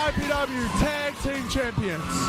IPW Tag Team Champions.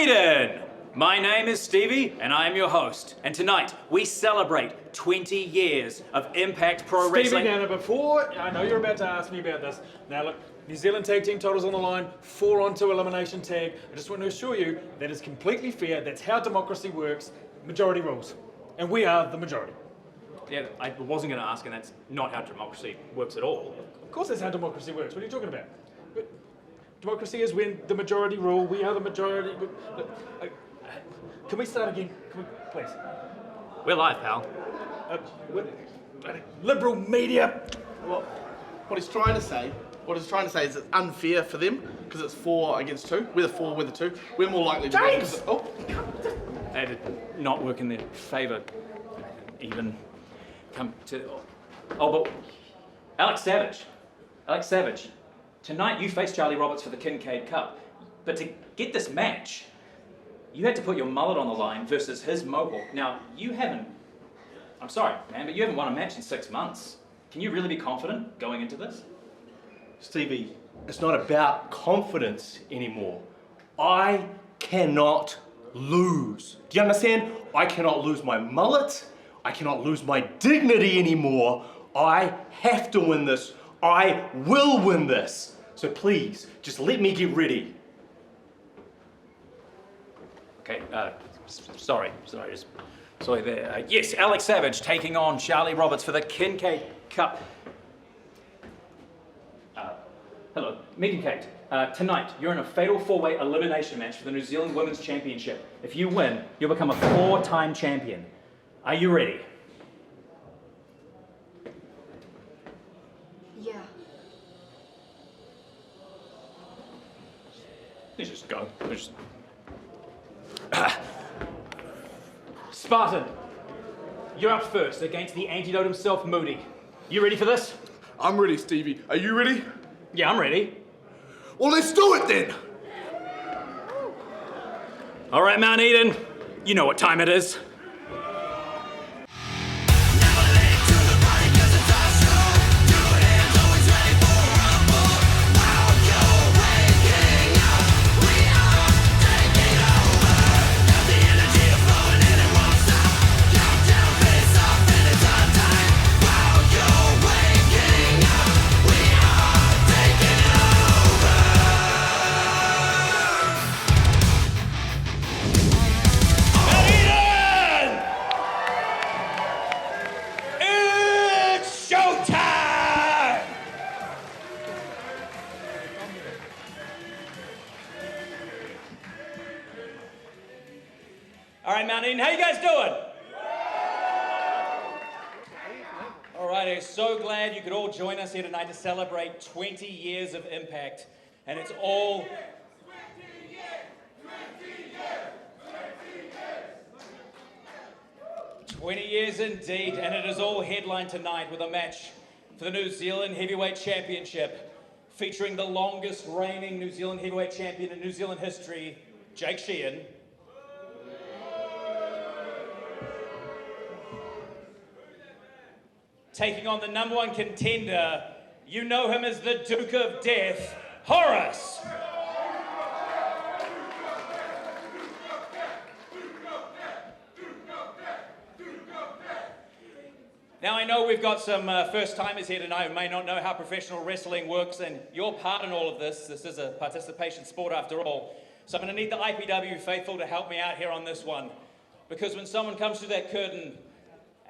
Eden! My name is Stevie, and I am your host. And tonight, we celebrate 20 years of Impact Pro Wrestling. Stevie, now before, I know you're about to ask me about this. Now look, New Zealand Tag Team titles on the line, 4-on-2 elimination tag. I just want to assure you that is completely fair. That's how democracy works. Majority rules. And we are the majority. Yeah, I wasn't going to ask, and that's not how democracy works at all. Of course that's how democracy works. What are you talking about? But democracy is when the majority rule. We are the majority. Can we start again? Can we, please? We're live, pal. Liberal media. Well, what he's trying to say is it's unfair for them because it's 4 against 2. We're the 4, we're the 2. We're more likely to James! win. That did not work in their favour. Even come to... Oh, but Alex Savage, tonight you face Charlie Roberts for the Kincaid Cup. But to get this match, you had to put your mullet on the line versus his mohawk. Now, you haven't... I'm sorry, man, but you haven't won a match in 6 months. Can you really be confident going into this? Stevie, it's not about confidence anymore. I cannot lose. Do you understand? I cannot lose my mullet. I cannot lose my dignity anymore. I have to win this. I will win this. So please, just let me get ready. Okay, sorry there. Yes, Alex Savage taking on Charlie Roberts for the Kincaid Cup. Hello, Megan Kate. Tonight, you're in a fatal 4-way elimination match for the New Zealand Women's Championship. If you win, you'll become a 4-time champion. Are you ready? Yeah. Let's just go. Spartan, you're up first against the antidote himself, Moody. You ready for this? I'm ready, Stevie. Are you ready? Yeah, I'm ready. Well, let's do it then! All right, Mount Eden, you know what time it is. All right, Mount Eden, how you guys doing? All right, I'm so glad you could all join us here tonight to celebrate 20 years of Impact. And it's all... 20 years indeed, and it is all headlined tonight with a match for the New Zealand Heavyweight Championship, featuring the longest reigning New Zealand Heavyweight Champion in New Zealand history, Jake Sheehan. Taking on the #1 contender, you know him as the Duke of Death, Horace. Now I know we've got some first-timers here tonight who may not know how professional wrestling works, and your part in all of this. This is a participation sport after all. So I'm going to need the IPW faithful to help me out here on this one. Because when someone comes through that curtain,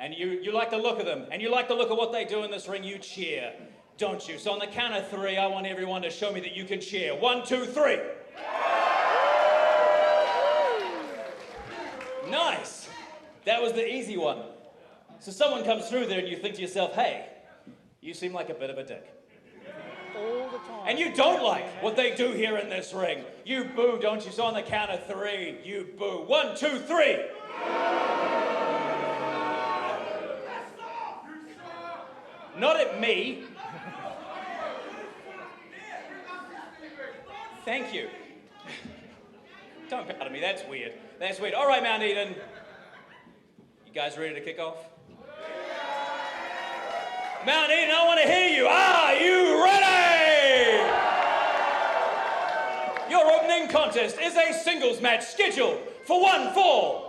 and you like the look of them, and you like the look of what they do in this ring, you cheer, don't you? So on the count of 3, I want everyone to show me that you can cheer. 1, 2, 3. Nice. That was the easy one. So someone comes through there and you think to yourself, hey, you seem like a bit of a dick. All the time. And you don't like what they do here in this ring. You boo, don't you? So on the count of 3, you boo. 1, 2, 3. Not at me. Thank you. Don't pout at me, that's weird. That's weird. All right, Mount Eden. You guys ready to kick off? Mount Eden, I want to hear you. Are you ready? your opening contest is a singles match scheduled for 1 fall.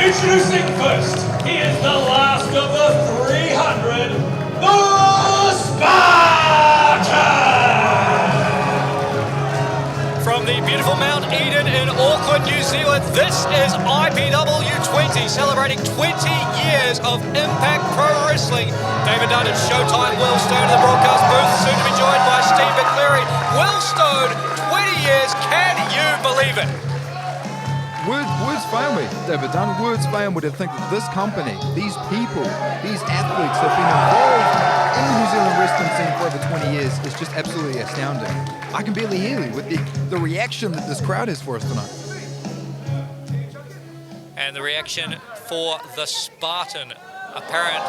Introducing first, he is the last of the 300, the Spartan! From the beautiful Mount Eden in Auckland, New Zealand, this is IPW20, celebrating 20 years of Impact Pro Wrestling. David Dunn and Showtime Will Stone in the broadcast booth, soon to be joined by Steve McCleary. Will Stone, 20 years, can you believe it? Words fail me, David Dunn. Words fail me to think that this company, these people, these athletes have been involved in the New Zealand wrestling scene for over 20 years is just absolutely astounding. I can barely hear you with the reaction that this crowd has for us tonight. And the reaction for the Spartan, apparent.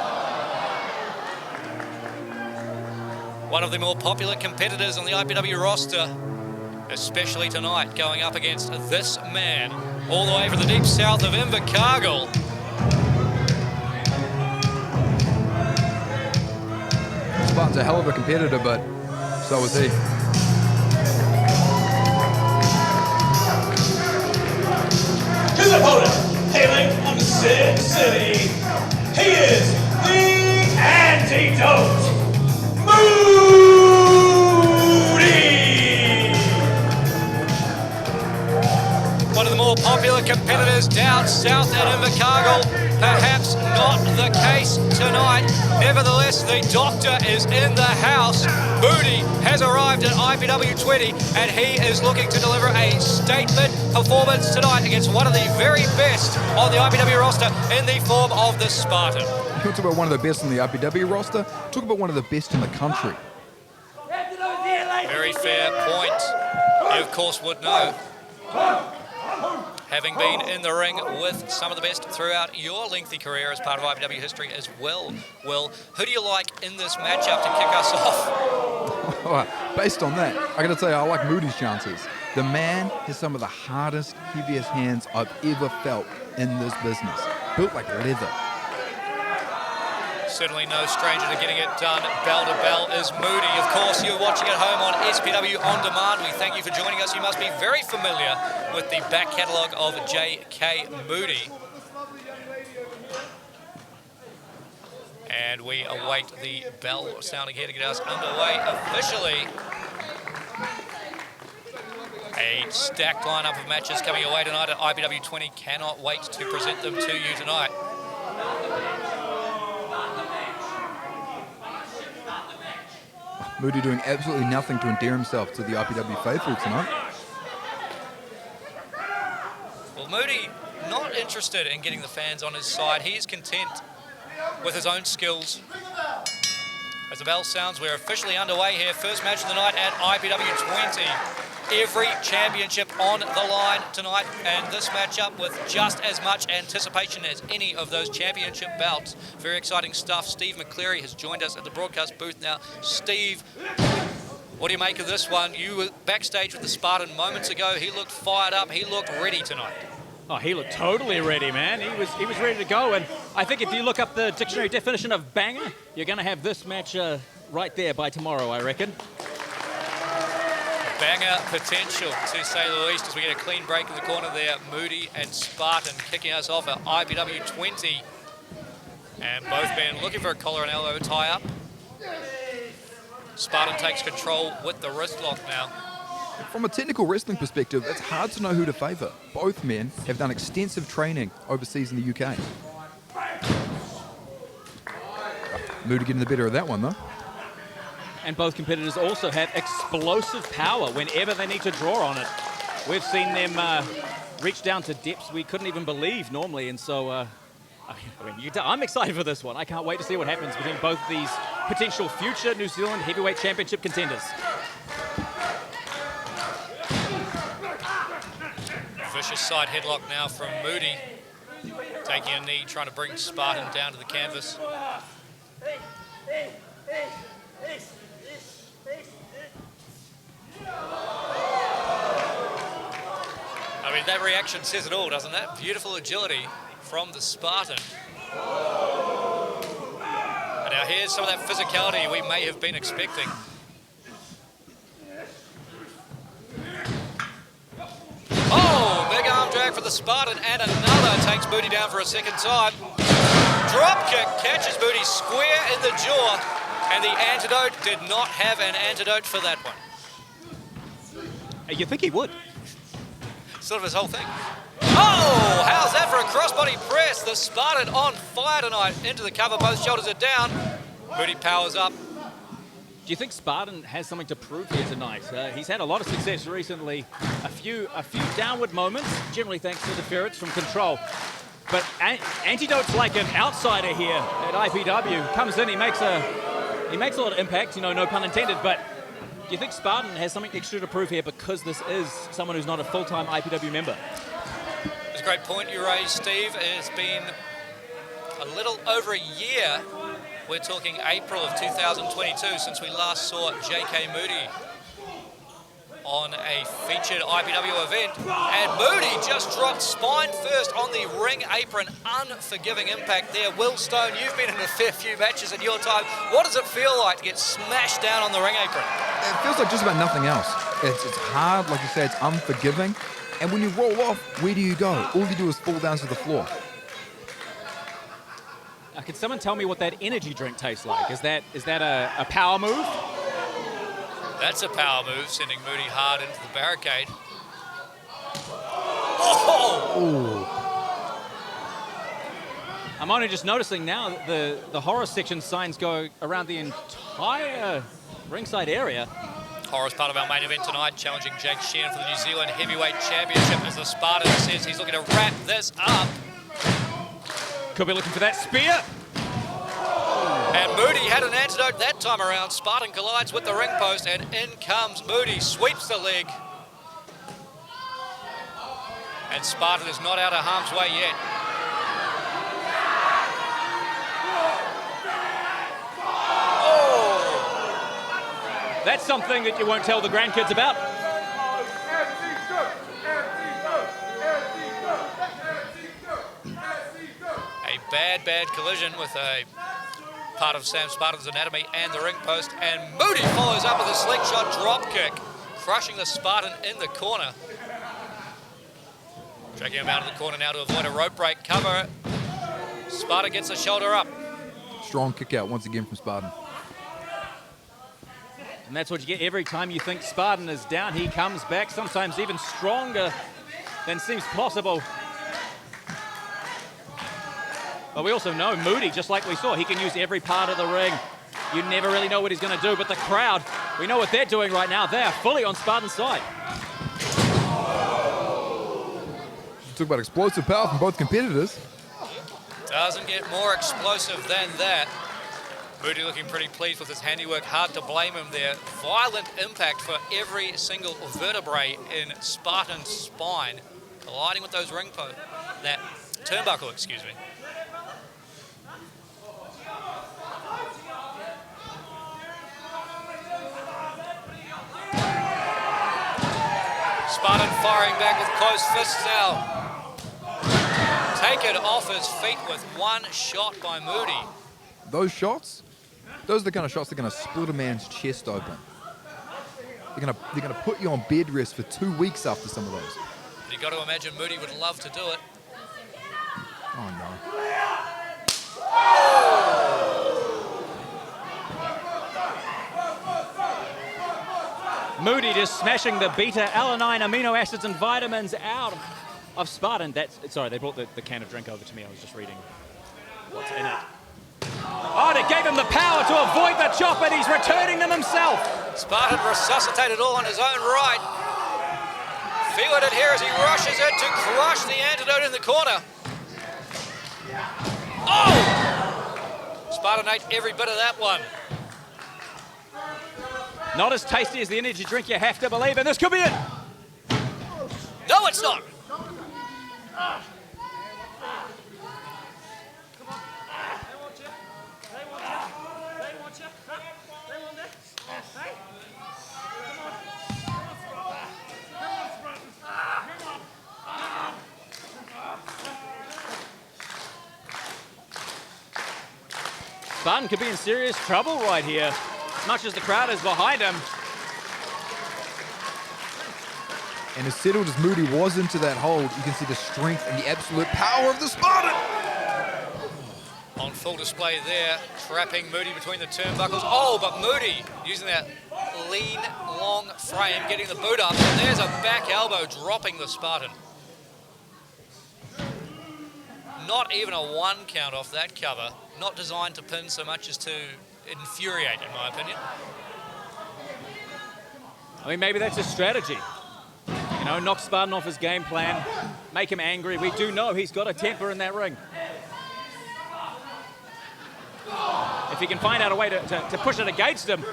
One of the more popular competitors on the IPW roster, especially tonight, going up against this man, all the way from the deep south of Invercargill. Spartan's a hell of a competitor, but so is he. His opponent, hailing from Sin City, he is the Antidote, Moody! One of the more popular competitors down south at Invercargill. Perhaps not the case tonight. Nevertheless, the Doctor is in the house. Moody has arrived at IPW20 and he is looking to deliver a statement performance tonight against one of the very best on the IPW roster in the form of the Spartan. You talk about one of the best on the IPW roster, talk about one of the best in the country. Very fair point. You, of course, would know, having been in the ring with some of the best throughout your lengthy career as part of IPW history as well. Will, who do you like in this matchup to kick us off? Based on that, I gotta tell you, I like Moody's chances. The man has some of the hardest, heaviest hands I've ever felt in this business. Built like leather. Certainly no stranger to getting it done. Bell to bell is Moody. Of course, you're watching at home on SPW On Demand. We thank you for joining us. You must be very familiar with the back catalogue of J.K. Moody. And we await the bell sounding here to get us underway officially. A stacked lineup of matches coming away tonight at IPW20. Cannot wait to present them to you tonight. Moody doing absolutely nothing to endear himself to the IPW faithful tonight. Well, Moody not interested in getting the fans on his side. He is content with his own skills. As the bell sounds, we're officially underway here. First match of the night at IPW20. Every championship on the line tonight, and this matchup with just as much anticipation as any of those championship bouts. Very exciting stuff. Steve McCleary has joined us at the broadcast booth now. Steve, what do you make of this one? You were backstage with the Spartan moments ago. He looked fired up. He looked ready tonight. Oh, he looked totally ready, man. He was ready to go, and I think if you look up the dictionary definition of banger, you're going to have this match right there by tomorrow, I reckon. Banger potential, to say the least, as we get a clean break in the corner there. Moody and Spartan kicking us off at IPW20. And both men looking for a collar and elbow tie-up. Spartan takes control with the wrist lock now. From a technical wrestling perspective, it's hard to know who to favour. Both men have done extensive training overseas in the UK. Moody getting the better of that one, though. And both competitors also have explosive power whenever they need to draw on it. We've seen them reach down to depths we couldn't even believe normally, and so I'm excited for this one. I can't wait to see what happens between both of these potential future New Zealand Heavyweight Championship contenders. Vicious side headlock now from Moody. Taking a knee, trying to bring Spartan down to the canvas. I mean, that reaction says it all, doesn't it? Beautiful agility from the Spartan. And now here's some of that physicality we may have been expecting. Oh, big arm drag for the Spartan, and another takes Moody down for a second time. Drop kick catches Moody square in the jaw, and the antidote did not have an antidote for that one. You think he would? Sort of his whole thing. Oh, how's that for a crossbody press? The Spartan on fire tonight. Into the cover, both shoulders are down. Moody powers up. Do you think Spartan has something to prove here tonight? He's had a lot of success recently. A few downward moments, generally thanks to interference from control. But Antidote's like an outsider here at IPW. Comes in, he makes a lot of impact, no pun intended, but do you think Spartan has something extra to prove here because this is someone who's not a full-time IPW member? It's a great point you raised, Steve. It's been a little over a year. We're talking April of 2022 since we last saw J.K. Moody on a featured IPW event. And Moody just dropped spine first on the ring apron. Unforgiving impact there. Will Stone, you've been in a fair few matches in your time. What does it feel like to get smashed down on the ring apron? It feels like just about nothing else. It's hard, like you say, it's unforgiving. And when you roll off, where do you go? All you do is fall down to the floor. Can someone tell me what that energy drink tastes like? Is that a power move? That's a power move, sending Moody hard into the barricade. Oh! Ooh. I'm only just noticing now that the horror section signs go around the entire ringside area. Horror's part of our main event tonight, challenging Jake Sheehan for the New Zealand Heavyweight Championship as the Spartan says he's looking to wrap this up. Could be looking for that spear. And Moody had an antidote that time around. Spartan collides with the ring post, and in comes Moody, sweeps the leg. And Spartan is not out of harm's way yet. Oh! That's something that you won't tell the grandkids about. Bad collision with a part of Sam Spartan's anatomy and the ring post, and Moody follows up with a slingshot drop kick, crushing the Spartan in the corner. Dragging him out of the corner now to avoid a rope break cover. Spartan gets the shoulder up. Strong kick out once again from Spartan. And that's what you get every time you think Spartan is down. He comes back, sometimes even stronger than seems possible. But we also know Moody, just like we saw, he can use every part of the ring. You never really know what he's going to do, but the crowd, we know what they're doing right now. They are fully on Spartan's side. Talk about explosive power from both competitors. Doesn't get more explosive than that. Moody looking pretty pleased with his handiwork. Hard to blame him there. Violent impact for every single vertebrae in Spartan's spine, colliding with those ring posts. That turnbuckle, excuse me. Spartan firing back with closed fists now. Taken off his feet with one shot by Moody. Those shots, those are the kind of shots that are going to split a man's chest open. They're going to put you on bed rest for 2 weeks after some of those. You've got to imagine Moody would love to do it. Oh, no. Moody just smashing the beta-alanine amino acids and vitamins out of Spartan. Sorry, they brought the can of drink over to me. I was just reading what's in it. Oh, and it gave him the power to avoid the chop, and he's returning them himself. Spartan resuscitated all on his own right. Feeling it here as he rushes in to crush the antidote in the corner. Oh! Spartan ate every bit of that one. Not as tasty as the energy drink, you have to believe, and this could be it. No, it's not. Spartan could be in serious trouble right here, as much as the crowd is behind him. And as settled as Moody was into that hold, you can see the strength and the absolute power of the Spartan. On full display there, trapping Moody between the turnbuckles. Oh, but Moody using that lean, long frame, getting the boot up. And there's a back elbow dropping the Spartan. Not even a 1 count off that cover. Not designed to pin so much as to infuriate, in my opinion. I mean, maybe that's a strategy. You know, knock Spartan off his game plan, make him angry. We do know he's got a temper in that ring. If he can find out a way to push it against him.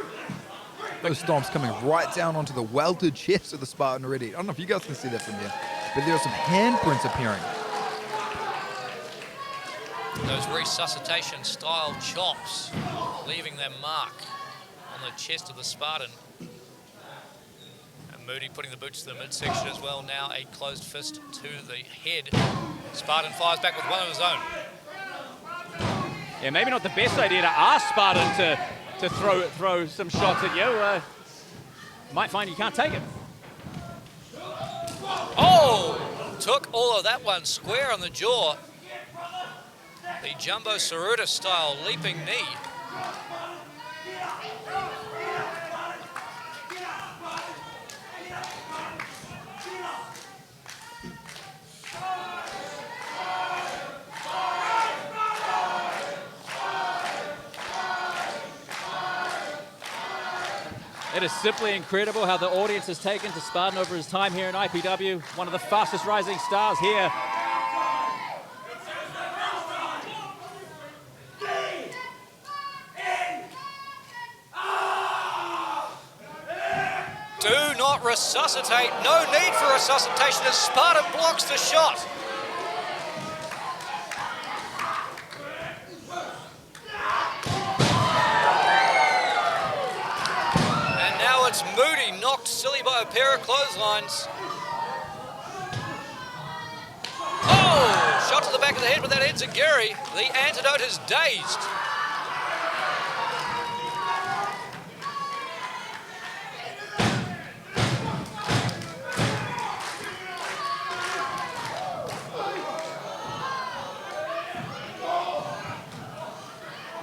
Those stomps coming right down onto the welted chest of the Spartan already. I don't know if you guys can see that from here, but there are some handprints appearing. Those resuscitation style chops leaving their mark on the chest of the Spartan. And Moody putting the boots to the midsection as well. Now a closed fist to the head. Spartan fires back with one of his own. Yeah, maybe not the best idea to ask Spartan to throw some shots at you. Might find you can't take it. Oh! Took all of that one square on the jaw. The Jumbo Tsuruta style leaping knee. It is simply incredible how the audience has taken to Spartan over his time here in IPW. One of the fastest rising stars here. Do not resuscitate. No need for resuscitation as Spartan blocks the shot. And now it's Moody knocked silly by a pair of clotheslines. Oh! Shot to the back of the head with that enziguri. The antidote is dazed.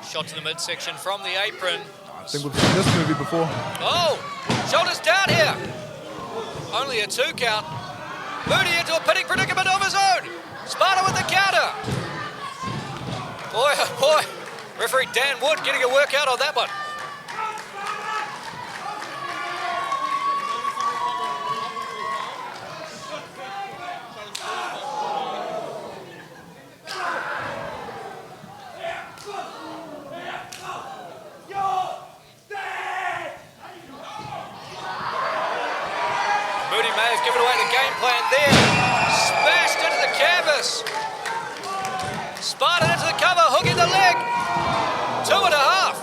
Shot to the midsection from the apron. I think we've seen this movie before. Oh! Shoulders down here. Only a 2 count. Moody into a pinning predicament of his own. Sparta with the counter. Boy, oh boy. Referee Dan Wood getting a workout on that one. Moody may have given away the game plan there. Smashed into the canvas. Spartan into the cover, hook in the leg. 2.5.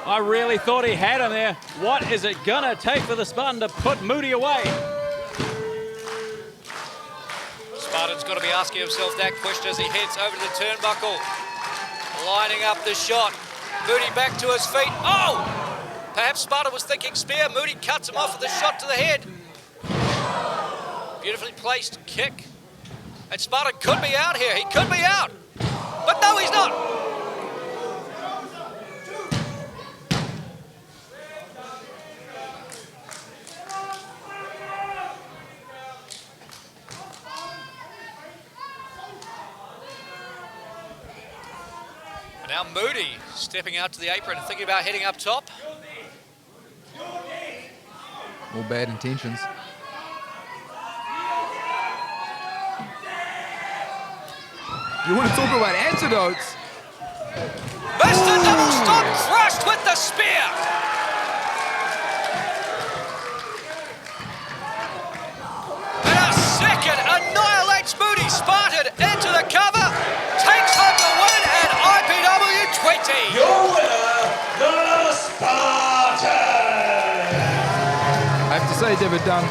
I really thought he had him there. What is it gonna take for the Spartan to put Moody away? Spartan's got to be asking himself that question as he heads over to the turnbuckle. Lining up the shot. Moody back to his feet. Oh! Perhaps Sparta was thinking spear. Moody cuts him off with a shot to the head. Beautifully placed kick. And Sparta could be out here. He could be out. But no, he's not. Now Moody stepping out to the apron and thinking about heading up top. All bad intentions. You want to talk about antidotes? Mr. Double Stomp crushed with the spear. And a second annihilates Moody. Spartan into the cover. Takes home the win at IPW 20. Your winner, the Spartan! I have to say, David Dunn,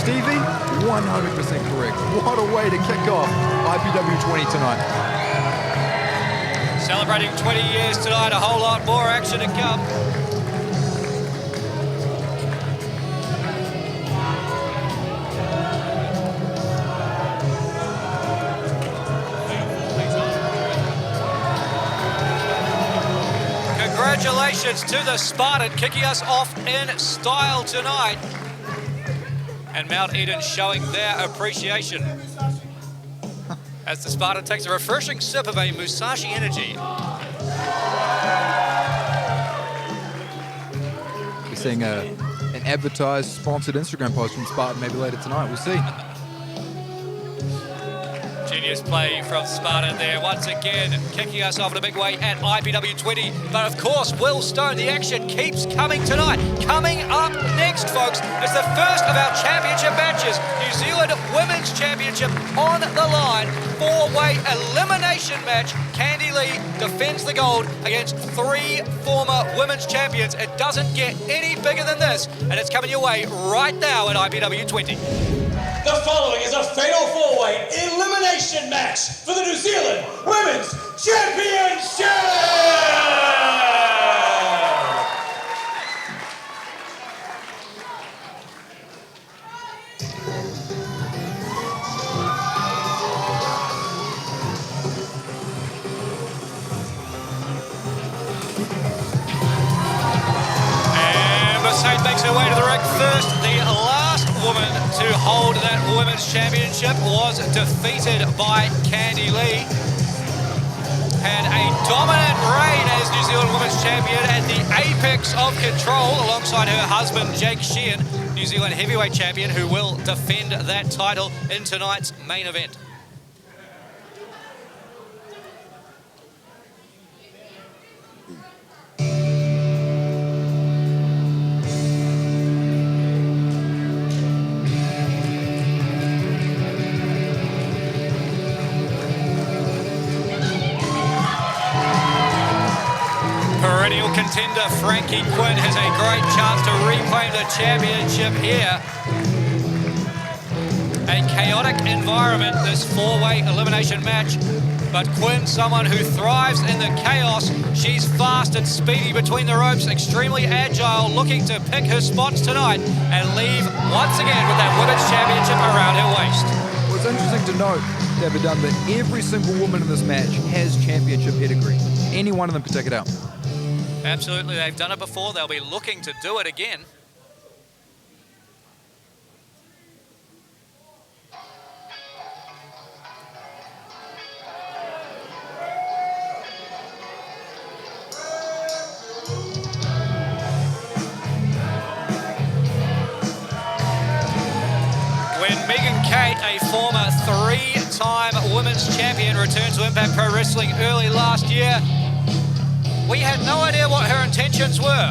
Stevie, 100% correct. What a way to kick off IPW 20 tonight. Celebrating 20 years tonight, a whole lot more action to come. Congratulations to the Spartan kicking us off in style tonight. And Mount Eden showing their appreciation as the Spartan takes a refreshing sip of a Musashi Energy. We're seeing an advertised, sponsored Instagram post from Spartan maybe later tonight. We'll see. Genius play from Spartan there, once again kicking us off in a big way at IPW 20. But of course, Will Stone, the action keeps coming tonight. Coming up next, folks, is the first of our championship matches. New Zealand Women's Championship on the line. Four-way elimination match. Candy Lee defends the gold against three former women's champions. It doesn't get any bigger than this, and it's coming your way right now at IPW 20. The following is a fatal four-way elimination match for the New Zealand Women's Championship! And Mercedes makes her way to the ring first. The last woman to hold that women's championship was defeated by Candy Lee. Had a dominant reign as New Zealand Women's Champion at the apex of control alongside her husband Jake Sheehan, New Zealand Heavyweight Champion, who will defend that title in tonight's main event. Perennial contender Frankie Quinn has a great chance to reclaim the championship here. A chaotic environment, this four-way elimination match, but Quinn, someone who thrives in the chaos. She's fast and speedy between the ropes, extremely agile, looking to pick her spots tonight and leave once again with that women's championship around her waist. Well, it's interesting to note, David Dunn, that every single woman in this match has championship pedigree. Any one of them could take it out. Absolutely, they've done it before. They'll be looking to do it again. When Megan Kate, a former three-time women's champion, returned to Impact Pro Wrestling early last year, we had no idea what her intentions were,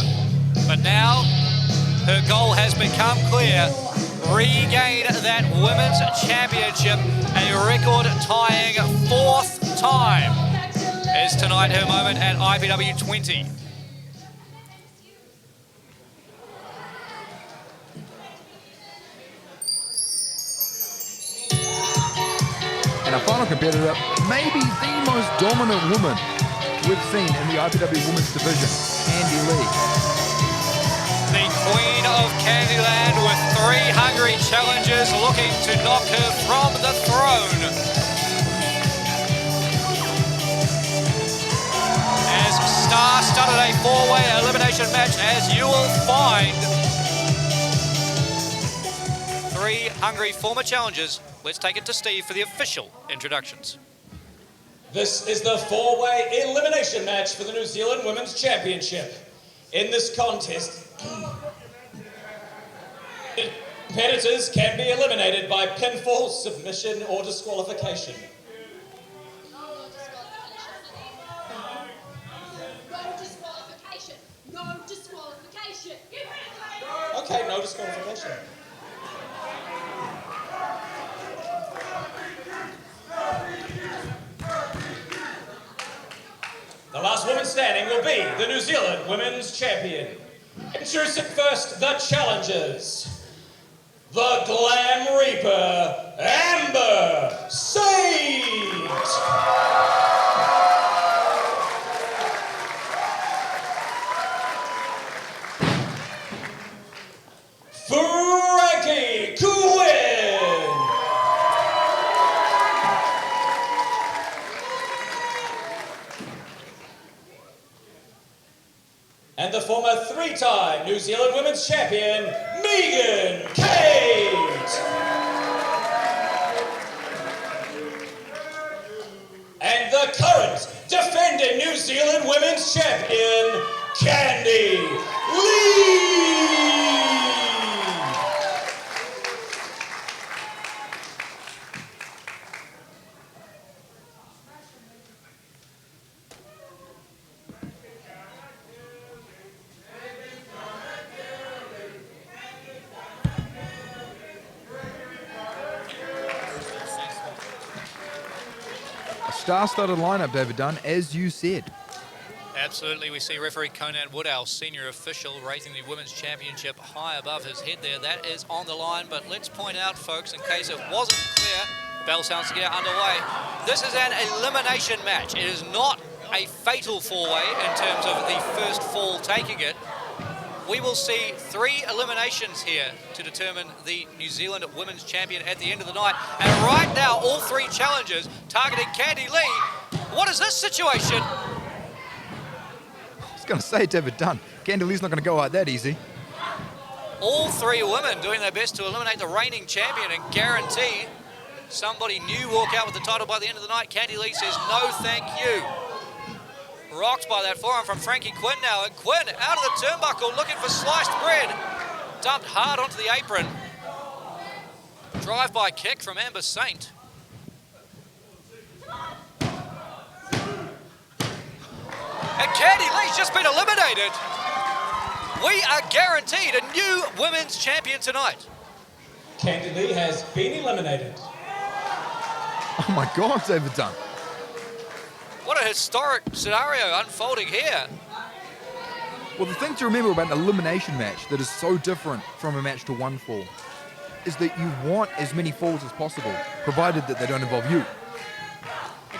but now her goal has become clear. Regain that women's championship, a record-tying fourth time, is tonight her moment at IPW 20. And our final competitor, maybe the most dominant woman we've seen in the IPW Women's Division, Candy Lee. The Queen of Candyland with three hungry challengers looking to knock her from the throne. As star-studded a four-way elimination match, as you will find. Three hungry former challengers. Let's take it to Steve for the official introductions. This is the four-way elimination match for the New Zealand Women's Championship. In this contest, competitors can be eliminated by pinfall, submission, or disqualification. No disqualification. No disqualification. Okay, no disqualification. The last woman standing will be the New Zealand Women's Champion. Introducing first the challengers. the Glam Reaper, Amber Saint. Frankie Quinn. And the former three-time New Zealand Women's Champion, Megan Kate. And the current defending New Zealand Women's Champion, Candy Lee. Star-studded lineup, David Dunn, as you said. Absolutely, we see referee Conan Woodall, senior official, raising the Women's Championship high above his head there. That is on the line, but let's point out, folks, in case it wasn't clear, bell sounds to get underway. This is an elimination match. It is not a fatal four-way in terms of the first fall taking it. We will see 3 eliminations here to determine the New Zealand Women's Champion at the end of the night. And right now, all 3 challengers targeting Candy Lee. What is this situation? I was going to say, David Dunn, Candy Lee's not going to go out that easy. All 3 women doing their best to eliminate the reigning champion and guarantee somebody new walk out with the title by the end of the night. Candy Lee says, no, thank you. Rocked by that forearm from Frankie Quinn now. And Quinn out of the turnbuckle looking for sliced bread. Dumped hard onto the apron. Drive-by kick from Amber Saint. And Candy Lee's just been eliminated. We are guaranteed a new women's champion tonight. Candy Lee has been eliminated. Oh my God, David Dunn. What a historic scenario unfolding here. Well, the thing to remember about an elimination match that is so different from a match to 1 fall is that you want as many falls as possible, provided that they don't involve you.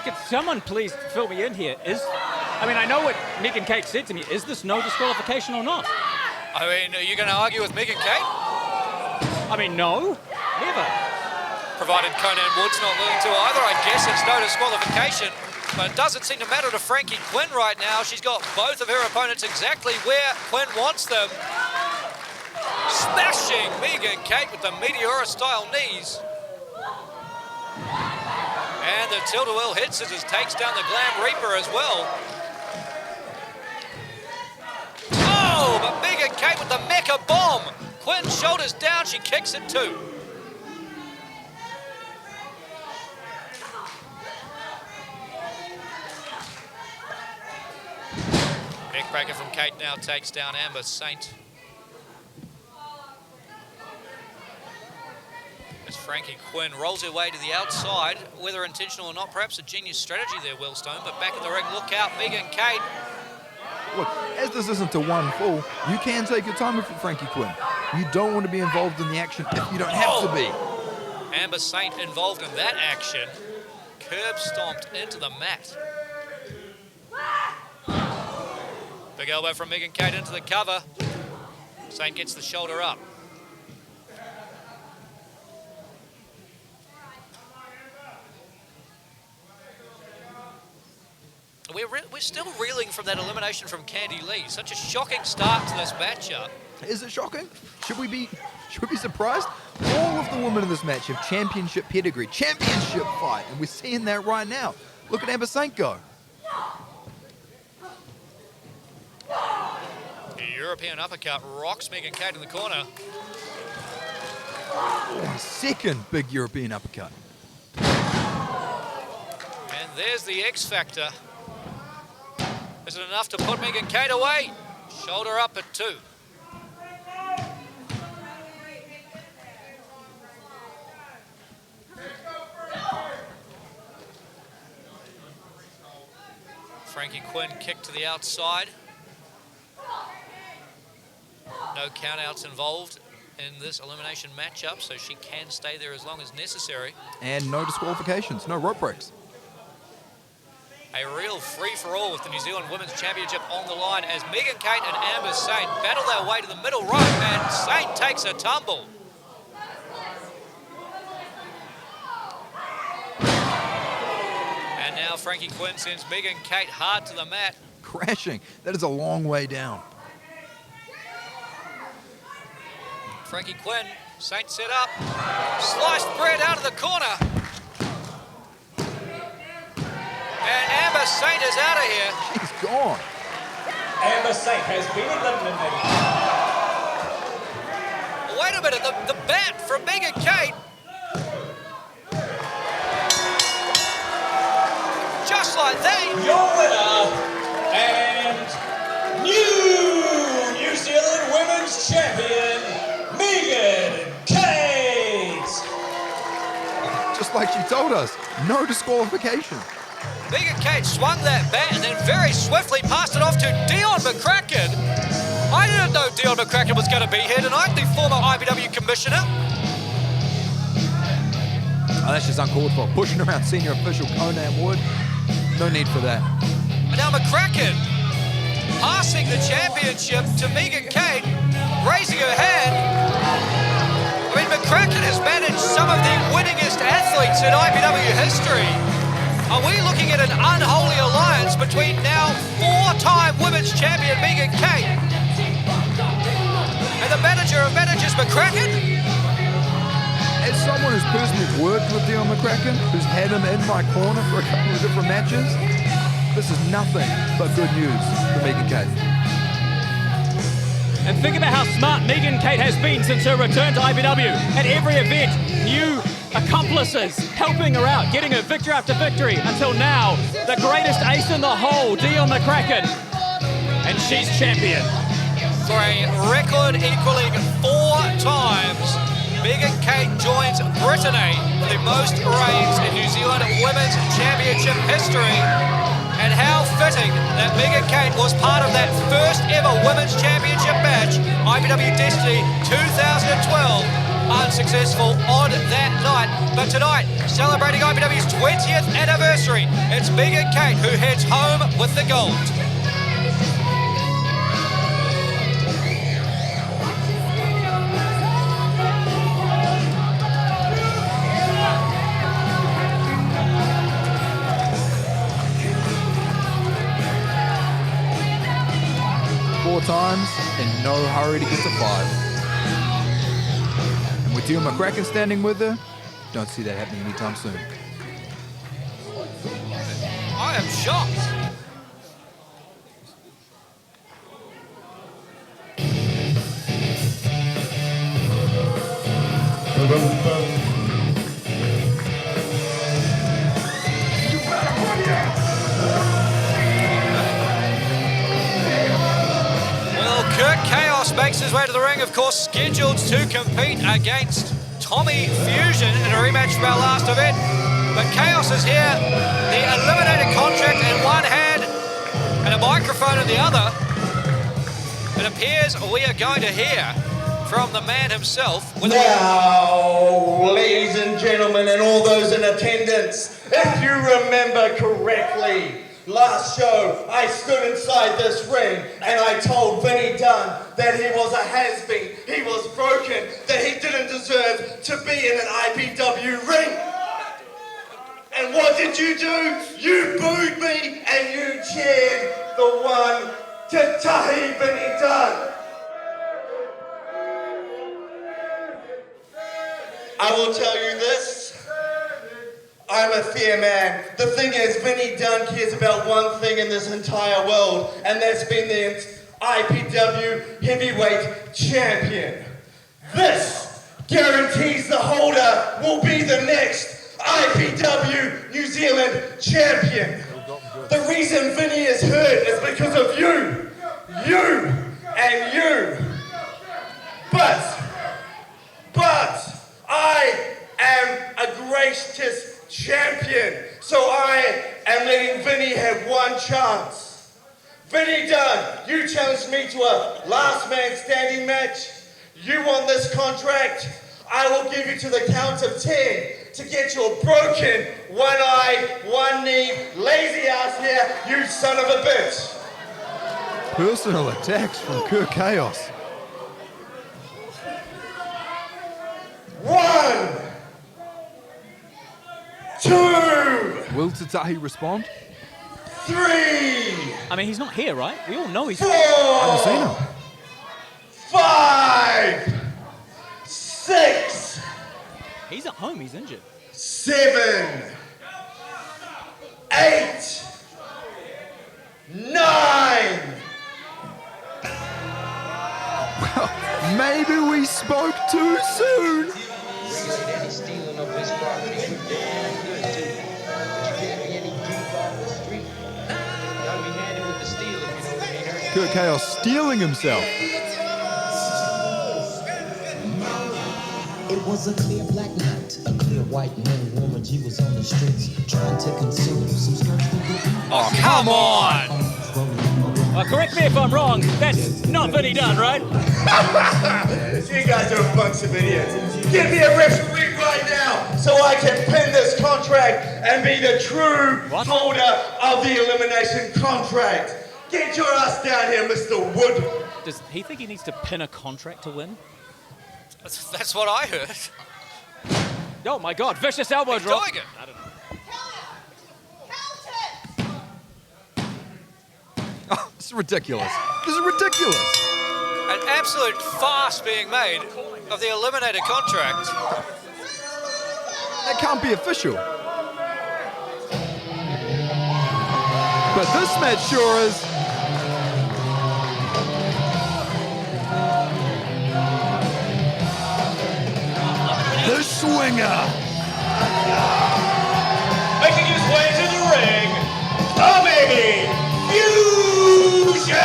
Could someone please fill me in here? I know what Megan Kate said to me. Is this no disqualification or not? I mean, are you going to argue with Megan Kate? No, never. Provided Conan Wood's not willing to either, I guess it's no disqualification. But it doesn't seem to matter to Frankie Quinn right now. She's got both of her opponents exactly where Quinn wants them. Smashing Megan Kate with the Meteora-style knees. And the tilt-a-whirl head scissors takes down the Glam Reaper as well. Oh, but Megan Kate with the Mecha Bomb. Quinn's shoulders down, she kicks it too. Neckbreaker from Kate now takes down Amber Saint. As Frankie Quinn rolls her way to the outside, whether intentional or not, perhaps a genius strategy there, Willstone, but back at the ring, look out, Megan Kate. Look, as this isn't a 1 fall, you can take your time with Frankie Quinn. You don't want to be involved in the action if you don't have to be. Amber Saint involved in that action. Curb stomped into the mat. Big elbow from Megan Kate into the cover. Saint gets the shoulder up. We're still reeling from that elimination from Candy Lee. Such a shocking start to this matchup. Is it shocking? Should we be surprised? All of the women in this match have championship pedigree, championship fight, and we're seeing that right now. Look at Amber Saint go. The European uppercut rocks Megan Kate in the corner. Oh, second big European uppercut. And there's the X Factor. Is it enough to put Megan Kate away? Shoulder up at 2. Frankie Quinn kick to the outside. No countouts involved. in this elimination matchup, so she can stay there as long as necessary. And no disqualifications, no rope breaks. A real free-for-all with the New Zealand Women's Championship on the line as Megan Kate and Amber Saint battle their way to the middle rope, and Saint takes a tumble. And now Frankie Quinn sends Megan Kate hard to the mat. Crashing. That is a long way down. Frankie Quinn, Saint set up, sliced bread out of the corner. And Amber Saint is out of here. She's gone. Amber Saint has been eliminated. Wait a minute, the bat from Megan Kate. Just like that. Your winner and New Zealand Women's Champion, Megan Kate. Just like she told us, no disqualification. Megan Kate swung that bat and then very swiftly passed it off to Dion McCracken. I didn't know Dion McCracken was going to be here tonight, the former IPW commissioner. Oh, that's just uncalled for. Pushing around senior official Conan Wood. No need for that. And now McCracken passing the championship to Megan Kate, raising her hand. I mean, McCracken has managed some of the winningest athletes in IPW history. Are we looking at an unholy alliance between now four-time women's champion Megan Kate and the manager of managers, McCracken? As someone who's personally worked with Dion McCracken, who's had him in my corner for a couple of different matches, this is nothing but good news for Megan Kate. And think about how smart Megan Kate has been since her return to IPW. At every event, new accomplices helping her out, getting her victory after victory, until now, the greatest ace in the hole, Dion McCracken. And she's champion. For a record equaling 4 times, Megan Kate joins Brittany for the most reigns in New Zealand Women's Championship history. And how fitting that Megan Kate was part of that first ever Women's Championship match, IPW Destiny 2012. Unsuccessful on that night. But tonight, celebrating IPW's 20th anniversary, it's Megan Kate who heads home with the gold. 4 times in no hurry to get to 5. And with Dion McCracken standing with her, don't see that happening anytime soon. I am shocked. Kurt Chaos makes his way to the ring, of course, scheduled to compete against Tommy Fusion in a rematch from our last event. But Chaos is here, the eliminated contract in one hand and a microphone in the other. It appears we are going to hear from the man himself. Now, ladies and gentlemen, and all those in attendance, if you remember correctly, last show, I stood inside this ring and I told Vinny Dunn that he was a has-been, he was broken, that he didn't deserve to be in an IPW ring. And what did you do? You booed me and you cheered the one to Tahi Vinny Dunn. I will tell you this. I'm a fair man. The thing is, Vinny Dunn cares about one thing in this entire world, and that's been the IPW Heavyweight Champion. This guarantees the holder will be the next IPW New Zealand Champion. The reason Vinny is hurt is because of you, and you. But I am a gracious champion, so I am letting Vinny have one chance. Vinny Dunn, you challenged me to a last man standing match. You want this contract? I will give you to the count of 10 to get your broken, one-eye, one-knee, lazy ass here, you son of a bitch. Personal attacks from Kurt Chaos. 1, 2, Will Tatahi respond? 3, I mean, he's not here, right? We all know he's 4, I haven't seen him. 5, 6, He's at home, he's injured. 7, 8, 9. Maybe we spoke too soon. Kurt Chaos stealing himself. It was a clear black night, a clear white man woman. She was on the streets trying to consume some skirts to get. Oh, come on! Correct me if I'm wrong, that's not Vinny Dunn, right? You guys are a bunch of idiots. Give me a referee right now so I can pin this contract and be the true holder of the elimination contract. Get your ass down here, Mr. Wood. Does he think he needs to pin a contract to win? That's what I heard. Oh my God, vicious elbow drop. Doing it. I don't know. Oh, this is ridiculous. This is ridiculous. An absolute farce being made of the eliminator contract. That can't be official. But this match sure is. The Swinger. Making his way to the ring, Tommy Fusion!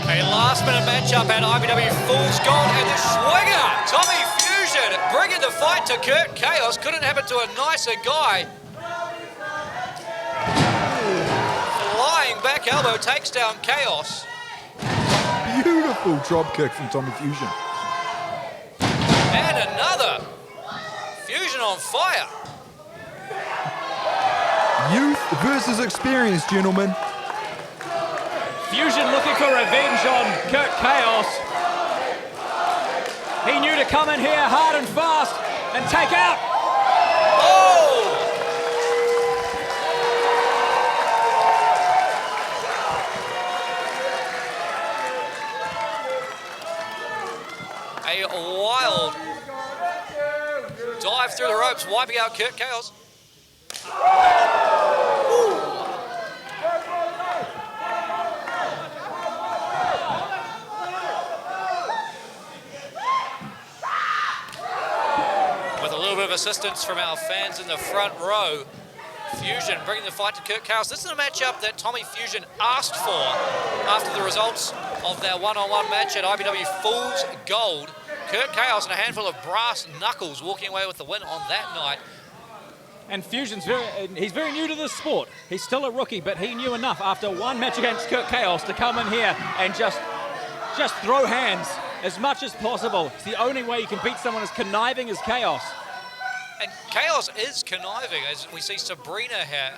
A last-minute matchup at IPW Fool's Gold, and the Swinger, Tommy Fusion, bringing the fight to Kurt Chaos. Couldn't happen to a nicer guy. Flying back elbow takes down Chaos. Beautiful drop kick from Tommy Fusion. And another. Fusion on fire. Youth versus experience, gentlemen. Fusion looking for revenge on Kurt Chaos. He knew to come in here hard and fast and take out. Oh! A wild dive through the ropes, wiping out Kurt Chaos. With a little bit of assistance from our fans in the front row, Fusion bringing the fight to Kurt Chaos. This is a matchup that Tommy Fusion asked for after the results of their one-on-one match at IPW Fool's Gold. Kurt Chaos and a handful of brass knuckles walking away with the win on that night. And Fusion's he's very new to this sport. He's still a rookie, but he knew enough after one match against Kurt Chaos to come in here and just throw hands as much as possible. It's the only way you can beat someone as conniving as Chaos. And Chaos is conniving, as we see Sabrina here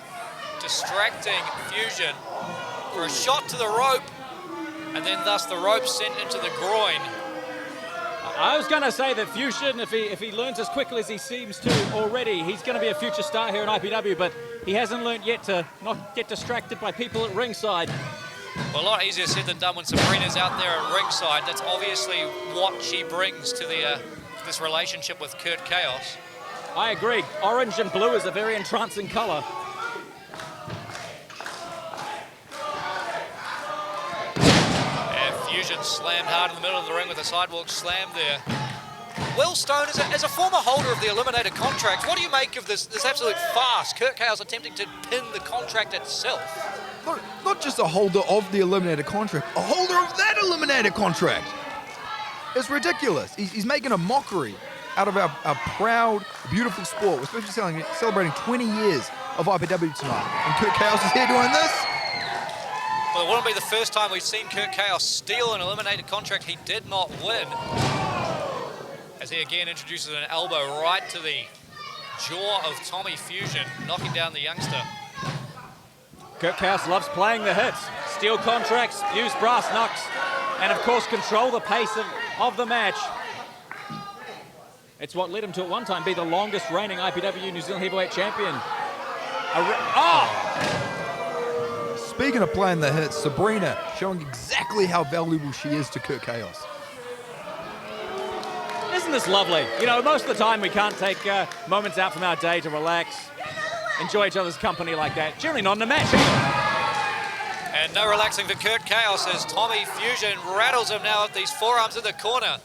distracting Fusion for a shot to the rope, and then thus the rope sent into the groin. I was going to say that Fusion, if he learns as quickly as he seems to already, he's going to be a future star here in IPW, but he hasn't learned yet to not get distracted by people at ringside. Well, a lot easier said than done when Sabrina's out there at ringside. That's obviously what she brings to the this relationship with Kurt Chaos. I agree. Orange and blue is a very entrancing color. And Fusion slammed hard in the middle of the ring with a sidewalk slam there. Will Stone, as a former holder of the Eliminator contract, what do you make of this absolute farce? Kurt Chaos attempting to pin the contract itself. Not just a holder of the Eliminator contract, a holder of that Eliminator contract. It's ridiculous. He's making a mockery out of our proud, beautiful sport. We're supposed to be celebrating 20 years of IPW tonight. And Kurt Chaos is here doing this. Well, it wouldn't be the first time we've seen Kurt Chaos steal an eliminated contract he did not win. As he again introduces an elbow right to the jaw of Tommy Fusion, knocking down the youngster. Kurt Chaos loves playing the hits. Steal contracts, use brass knucks, and of course control the pace of the match. It's what led him to at one time be the longest reigning IPW New Zealand heavyweight champion. Speaking of playing the hits, Sabrina showing exactly how valuable she is to Kurt Chaos. Isn't this lovely? You know, most of the time we can't take moments out from our day to relax, enjoy each other's company like that. Generally not in a match. And no relaxing for Kurt Chaos as Tommy Fusion rattles him now with these forearms in the corner.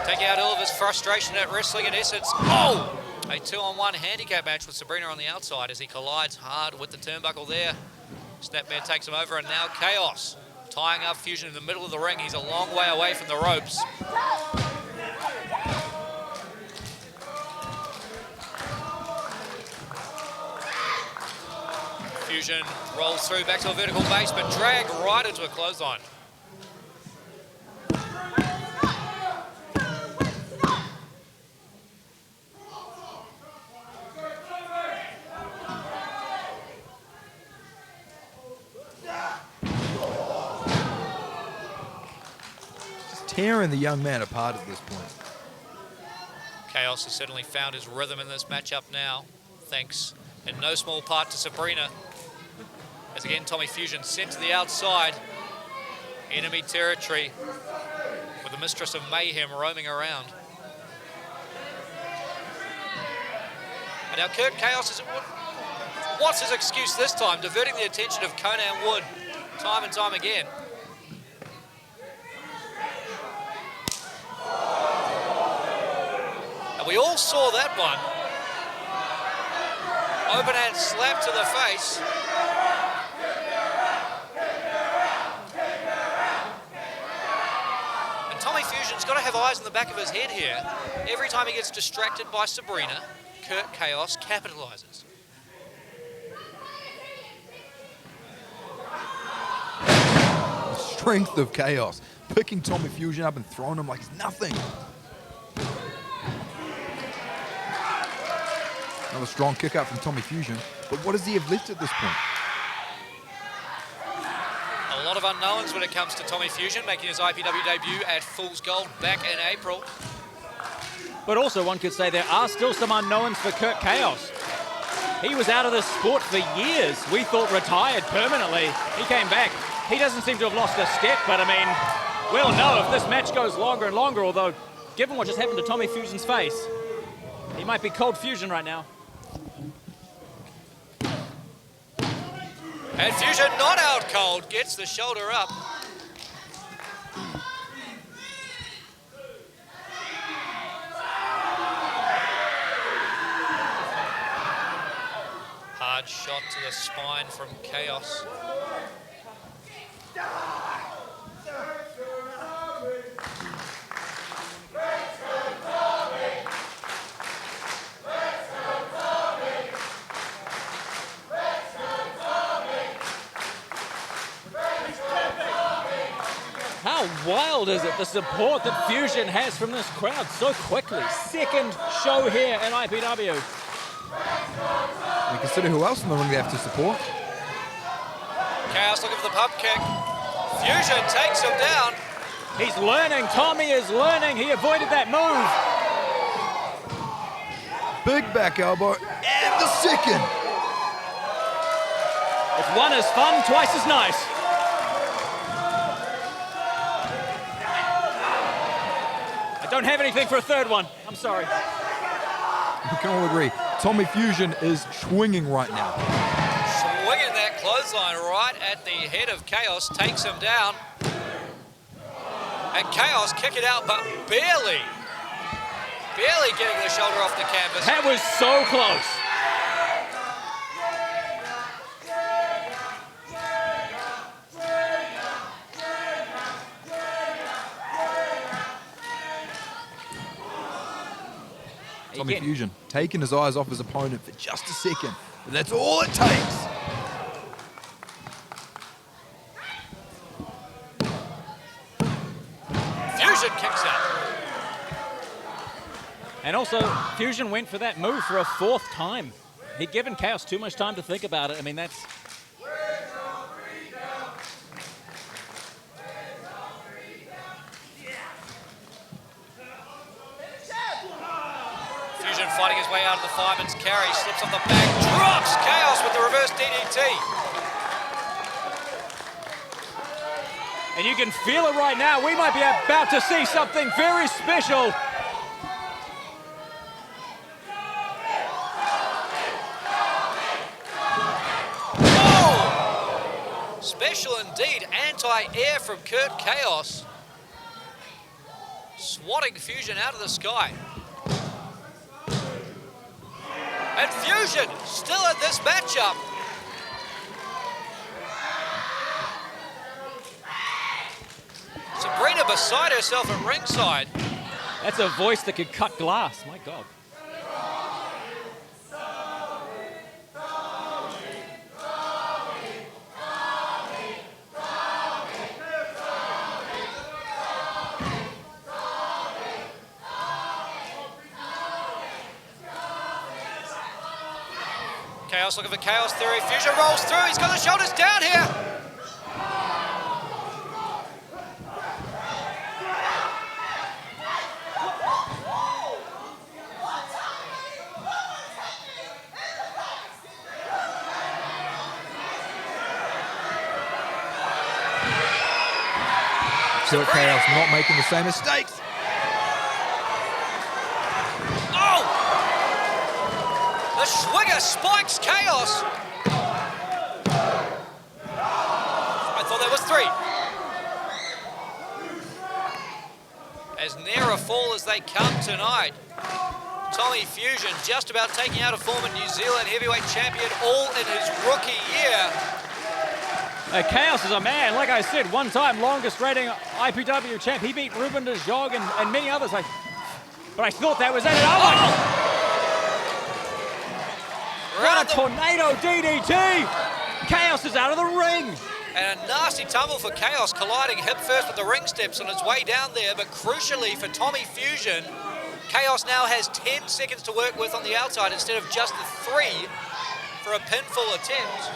Taking out all of his frustration at wrestling in essence. Oh! A 2-on-1 handicap match with Sabrina on the outside as he collides hard with the turnbuckle there. Snapmare takes him over and now Chaos tying up Fusion in the middle of the ring. He's a long way away from the ropes. Fusion rolls through back to a vertical base but dragged right into a clothesline. Tearing the young man apart at this point. Chaos has certainly found his rhythm in this matchup now, thanks in no small part to Sabrina. As again, Tommy Fusion sent to the outside, enemy territory, with the Mistress of Mayhem roaming around. And now Kurt Chaos is... What's his excuse this time? Diverting the attention of Conan Wood time and time again. And we all saw that one. Open hand slap to the face. And Tommy Fusion's got to have eyes in the back of his head here. Every time he gets distracted by Sabrina, Kurt Chaos capitalizes. The strength of Chaos. Picking Tommy Fusion up and throwing him like it's nothing. Another strong kick out from Tommy Fusion. But what does he have left at this point? A lot of unknowns when it comes to Tommy Fusion, making his IPW debut at Fool's Gold back in April. But also one could say there are still some unknowns for Kurt Chaos. He was out of the sport for years. We thought retired permanently. He came back. He doesn't seem to have lost a step, but I mean, we'll know if this match goes longer and longer, although given what just happened to Tommy Fusion's face, he might be cold Fusion right now. And Fusion not out cold, gets the shoulder up. Hard shot to the spine from Chaos. How wild is it, the support that Fusion has from this crowd so quickly? Second show here at IPW. And consider who else in the ring they have to support. Chaos looking for the pump kick. Fusion takes him down. He's learning, Tommy is learning. He avoided that move. Big back elbow, and the second. If one is fun, twice as nice. I don't have anything for a third one. I'm sorry. We can all agree, Tommy Fusion is swinging right now. Swinging that clothesline right at the head of Chaos, takes him down. And Chaos kick it out, but barely getting the shoulder off the canvas. That was so close. Tommy Fusion taking his eyes off his opponent for just a second. But that's all it takes. Fusion kicks out. And also, Fusion went for that move for a 4th time. He'd given Chaos too much time to think about it. I mean, that's... Fusion fighting his way out of the fireman's carry, slips off the back, drops Chaos with the reverse DDT. And you can feel it right now. We might be about to see something very special. Oh! Special indeed, anti-air from Kurt Chaos. Swatting Fusion out of the sky. And Fusion still in this matchup. Sabrina beside herself at ringside. That's a voice that could cut glass. My God. Chaos looking for Chaos Theory. Fusion rolls through. He's got the shoulders down here. Kurt Chaos not making the same mistakes. Oh! The Schwinger spikes Chaos. I thought that was 3. As near a fall as they come tonight. Tommy Fusion just about taking out a former New Zealand heavyweight champion all in his rookie year. Chaos is a man. Like I said, 1-time longest rating IPW champ. He beat Ruben de Jong and many others. But I thought that was it. What a tornado DDT! Chaos is out of the ring. And a nasty tumble for Chaos, colliding hip first with the ring steps on his way down there. But crucially for Tommy Fusion, Chaos now has 10 seconds to work with on the outside instead of just the 3 for a pinfall attempt.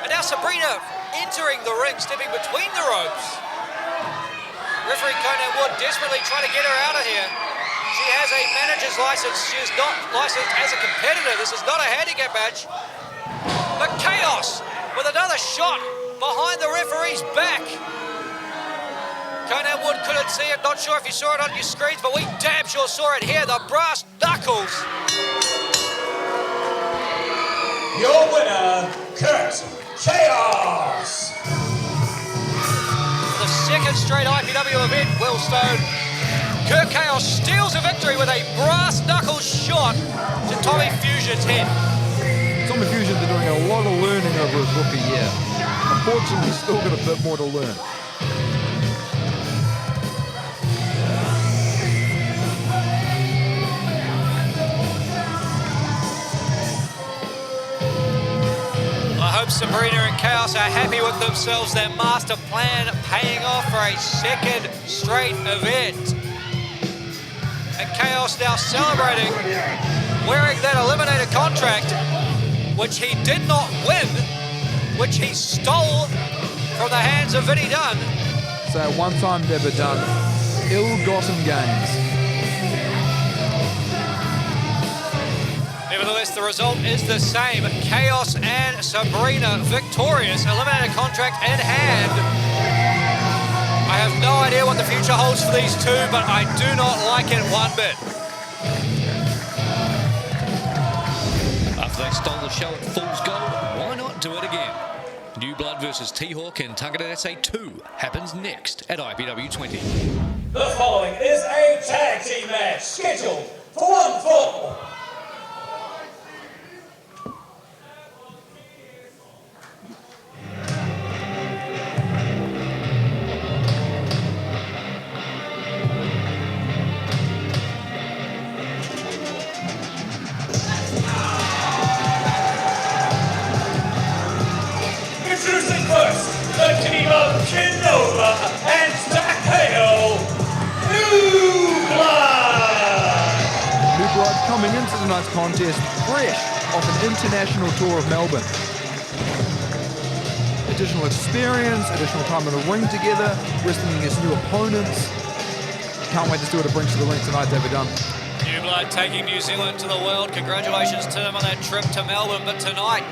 And now Sabrina entering the ring, stepping between the ropes. Referee Conan Wood desperately trying to get her out of here. She has a manager's license. She is not licensed as a competitor. This is not a handicap match. But Chaos with another shot behind the referee's back. Conan Wood couldn't see it. Not sure if you saw it on your screens, but we damn sure saw it here. The brass knuckles. Your winner, Kurt Chaos. The second straight IPW event, Willstone. Kurt Chaos steals a victory with a brass knuckles shot to Tommy Fusion's head. Tommy Fusion's been doing a lot of learning over his rookie year. Unfortunately, he's still got a bit more to learn. I hope Sabrina and Chaos are happy with themselves. Their master plan paying off for a second straight event. And Chaos now celebrating, wearing that eliminator contract, which he did not win, which he stole from the hands of Vinnie Dunn. So at one time never done, ill-gotten gains. Nevertheless, the result is the same. Chaos and Sabrina victorious. Eliminator contract in hand. I have no idea what the future holds for these two, but I do not like it one bit. After they stole the show at Fool's Gold, why not do it again? New Blood versus T-Hawk and Tangata 2 happens next at IPW 20. The following is a tag team match scheduled for 1 fall. team of Kinova and Zach Hale, New Blood. New Blood coming into tonight's contest fresh off an international tour of Melbourne. Additional experience, additional time in the ring together, wrestling against new opponents. Can't wait to see what it brings to the ring tonight, David Dunn. New Blood taking New Zealand to the world. Congratulations to them on that trip to Melbourne. But tonight,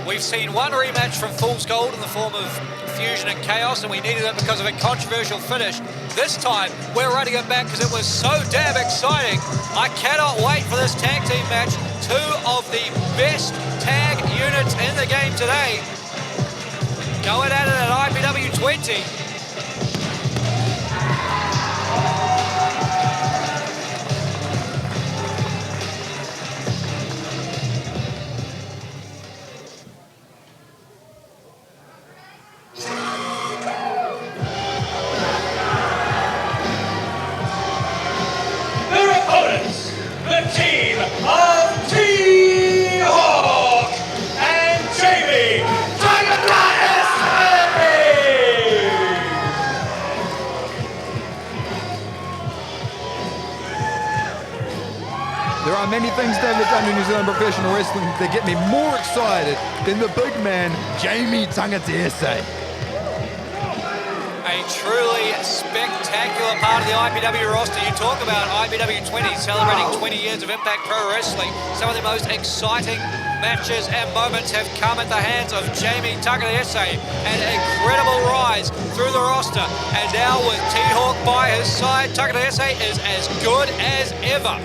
we've seen one rematch from Fool's Gold in the form of Fusion and Chaos, and we needed it because of a controversial finish. This time, we're running it back because it was so damn exciting. I cannot wait for this tag team match. Two of the best tag units in the game today. Going at it at IPW 20. Their opponents, the team of T-Hawk and Jamie There are many things David done in New Zealand professional wrestling that get me more excited than the big man, Jamie Tangatiese. A truly spectacular part of the IPW roster. You talk about IPW 20 celebrating 20 years of Impact Pro Wrestling. Some of the most exciting matches and moments have come at the hands of Jamie Tangatiese. An incredible rise through the roster. And now with T-Hawk by his side, Tangatiese is as good as ever.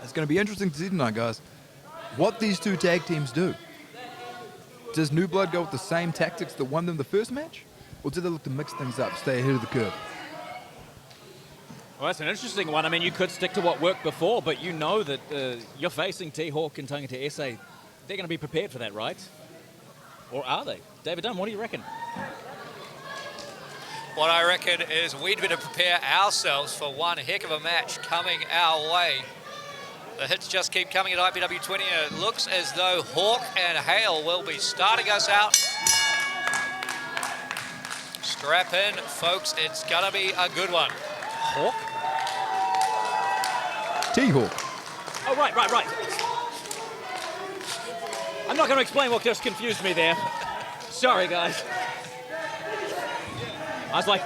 It's going to be interesting to see tonight, guys, what these two tag teams do. Does New Blood go with the same tactics that won them the first match? Or do they look to mix things up, stay ahead of the curve? Well, that's an interesting one. I mean, you could stick to what worked before, but you know that you're facing T-Hawk and Tangatiese. They're going to be prepared for that, right? Or are they? David Dunn, what do you reckon? What I reckon is we'd better prepare ourselves for one heck of a match coming our way. The hits just keep coming at IPW 20, and it looks as though Hawk and Hale will be starting us out. Strap in, folks. It's going to be a good one. Hawk? T-Hawk. Oh, right. I'm not going to explain what just confused me there. Sorry, guys. I was like,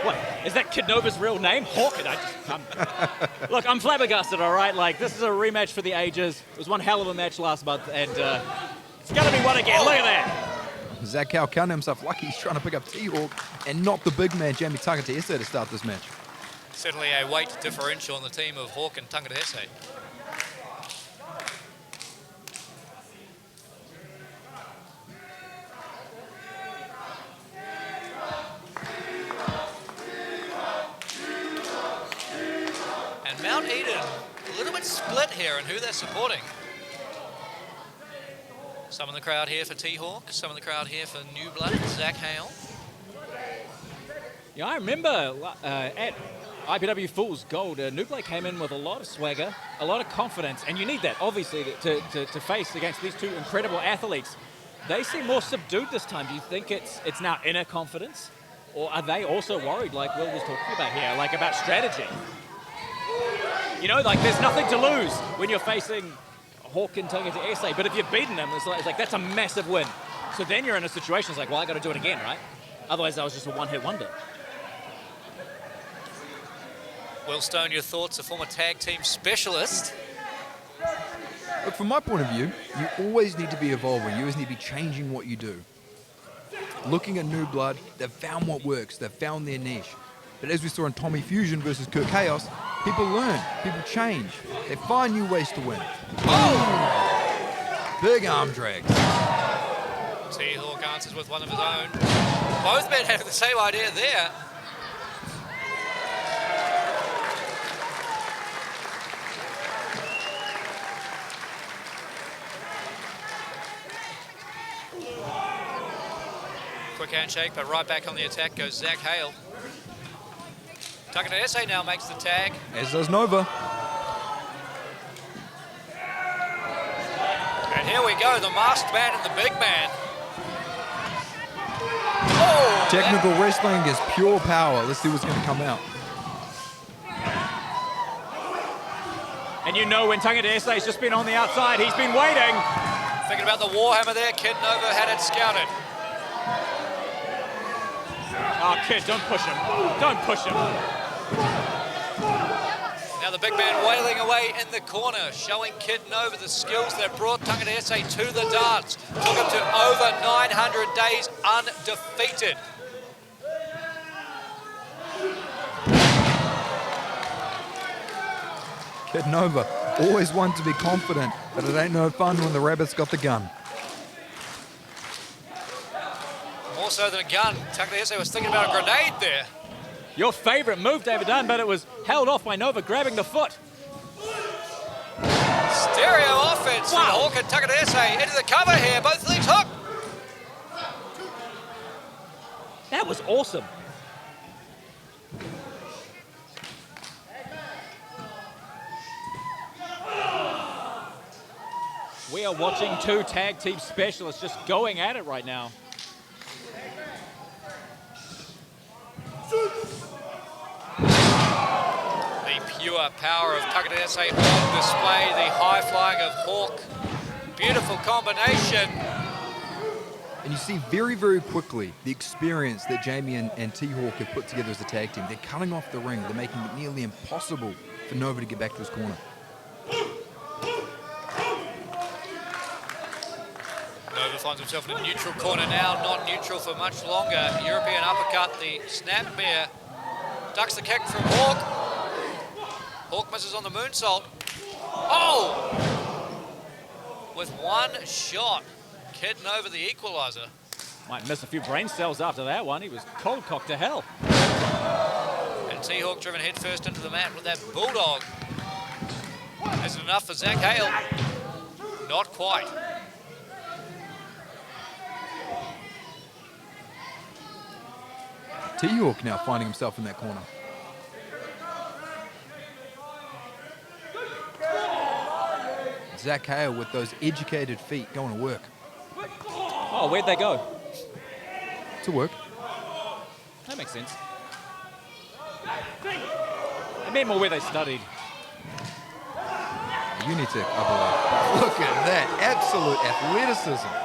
what? Is that Kenova's real name? Hawk? Look, I'm flabbergasted, all right? Like, this is a rematch for the ages. It was one hell of a match last month, and it's going to be one again. Look at that. Zach Hale counting himself lucky he's trying to pick up T-Hawk and not the big man, Jamie Tangatiese, to start this match. Certainly a weight differential on the team of Hawk and Tangatiese. And Mount Eden, a little bit split here in who they're supporting. Some in the crowd here for T-Hawk, some in the crowd here for New Blood, Zach Hale. Yeah, I remember at IPW Fool's Gold, New Blood came in with a lot of swagger, a lot of confidence, and you need that, obviously, to face against these two incredible athletes. They seem more subdued this time. Do you think it's now inner confidence, or are they also worried, like Will was talking about here, like about strategy? You know, like there's nothing to lose when you're facing Hawk and Tangatiese, but if you've beaten them, it's like that's a massive win. So then you're in a situation, it's like, well, I got to do it again, right? Otherwise, that was just a one-hit wonder. Will Stone, your thoughts, a former tag team specialist? Look, from my point of view, you always need to be evolving. You always need to be changing what you do. Looking at New Blood, they've found what works. They've found their niche. But as we saw in Tommy Fusion versus Kurt Chaos, people learn, people change. They find new ways to win. Oh! Big arm drags. T-Hawk answers with one of his own. Both men have the same idea there. quick handshake, but right back on the attack goes Zach Hale. Takeda Esse now makes the tag. As does Nova. And here we go, the masked man and the big man. Oh, Technical wrestling is pure power. Let's see what's going to come out. And you know when Takeda Esse's just been on the outside, he's been waiting. Thinking about the Warhammer there, Kid Nova had it scouted. Oh, Kid, don't push him. Don't push him. Now the big man wailing away in the corner, showing Kid Nova the skills that brought Takeda Esse to the dance. Took him to over 900 days undefeated. Kid Nova, always one to be confident, but it ain't no fun when the rabbit's got the gun. More so than a gun, Takeda Esse was thinking about a grenade there. Your favorite move, David Dunn, but it was held off by Nova grabbing the foot. Stereo offense from Hawk and Takeda Esse into the cover here, both legs hooked. That was awesome. We are watching two tag team specialists just going at it right now. The pure power of Takeda Esse on display, the high flying of Hawk. Beautiful combination. And you see very, very quickly the experience that Jamie and T-Hawk have put together as a tag team. They're cutting off the ring. They're making it nearly impossible for Nova to get back to his corner. Nova finds himself in a neutral corner now, not neutral for much longer. European uppercut, the snapmare. Ducks the kick from Hawk. Hawk misses on the moonsault. Oh! With one shot, Kid Nova the equalizer. Might miss a few brain cells after that one. He was cold cocked to hell. And T-Hawk driven headfirst into the mat with that bulldog. Is it enough for Zach Hale? Not quite. T-Hawk now finding himself in that corner. Zach Hale with those educated feet going to work. Oh, where'd they go? To work. That makes sense. I meant more where they studied. Unitech upper left. Look at that. Absolute athleticism.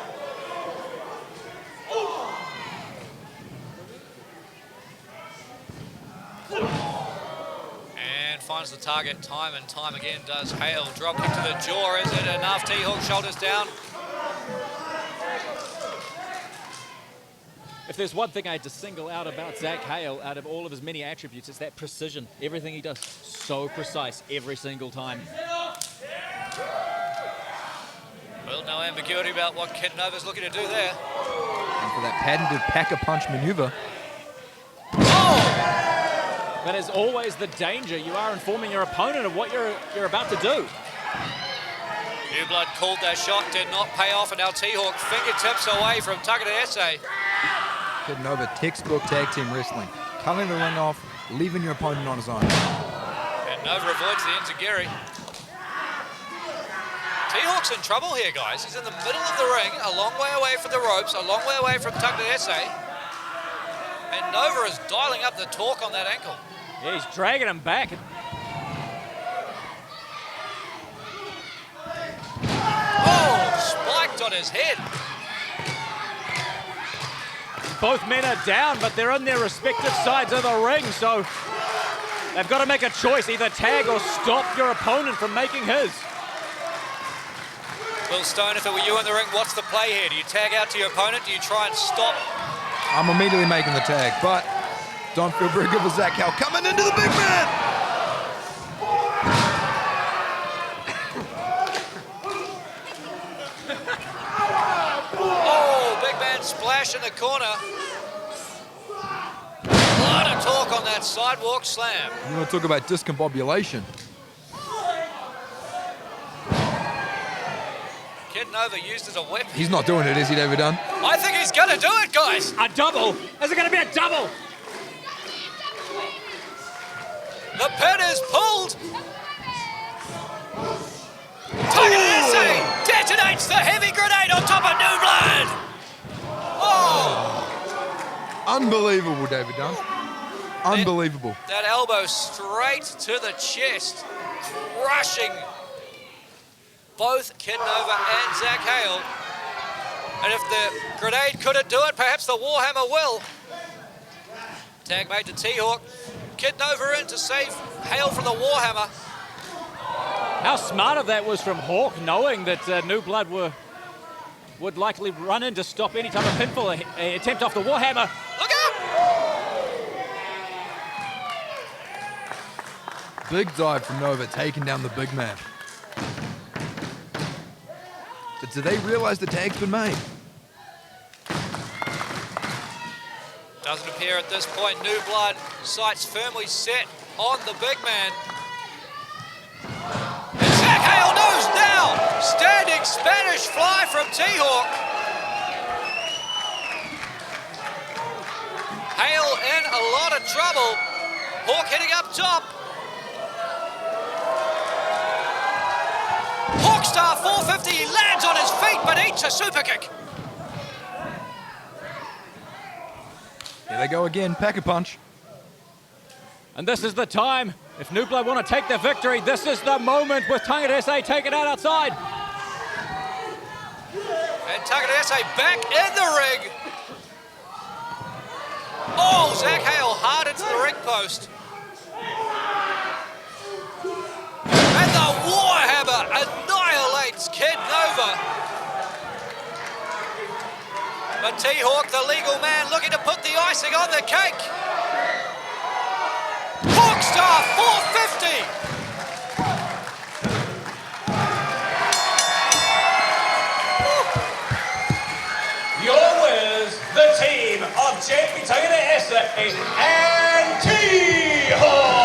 Finds the target time and time again, does Hale. Drop into the jaw, is it enough? T-Hawk shoulders down. If there's one thing I had to single out about Zach Hale, out of all of his many attributes, it's that precision. Everything he does, so precise every single time. Well, no ambiguity about what Kid Nova's looking to do there. And for that patented pack-a-punch maneuver. But as always, the danger, you are informing your opponent of what you're about to do. New Blood called that shot, did not pay off, and now T-Hawk fingertips away from Takeda Esse. Kid Nova, textbook tag team wrestling. Cutting the ring off, leaving your opponent on his own. And Nova avoids the enziguri. T-Hawk's in trouble here, guys. He's in the middle of the ring, a long way away from the ropes, a long way away from Takeda Esse. And Nova is dialing up the torque on that ankle. Yeah, he's dragging him back. Oh, spiked on his head. Both men are down, but they're on their respective sides of the ring, so they've got to make a choice, either tag or stop your opponent from making his. Will Stone, if it were you in the ring, what's the play here? Do you tag out to your opponent? Do you try and stop? I'm immediately making the tag, but don't feel very good with Zach Hale coming into the big man. Oh, big man splash in the corner. A lot of torque on that sidewalk slam. You want to talk about discombobulation? Kid Nova used as a weapon. He's not doing it, is he, David Dunn? I think he's going to do it, guys. A double? Is it going to be a double? The pin is pulled. Taganese detonates the heavy grenade on top of New Blood. Oh! Unbelievable, David Dunn. Unbelievable. That elbow straight to the chest, crushing both Kid Nova and Zach Hale. And if the grenade couldn't do it, perhaps the Warhammer will. Tag made to T-Hawk. Kid Nova in to save Hale from the Warhammer. How smart of that was from Hawk, knowing that New Blood would likely run in to stop any type of pinfall attempt off the Warhammer. Look out! Big dive from Nova, taking down the big man. But do they realize the tag's been made? Doesn't appear at this point. New Blood, sights firmly set on the big man. And Zach Hale knows now. Standing Spanish fly from T-Hawk. Hale in a lot of trouble. Hawk hitting up top. Hawkstar 450, he lands on his feet but eats a super kick. Here they go again, pack a punch. And this is the time. If New Blood want to take the victory, this is the moment with Taganese taking it outside. And Taganese back in the ring. Oh, Zach Hale hard into the ring post. And the Warhammer annihilates Kid Nova. But T-Hawk, the legal man, looking to put the icing on the cake. Hawkstar 450. Your winners, the team of Champion Taganese and T-Hawk.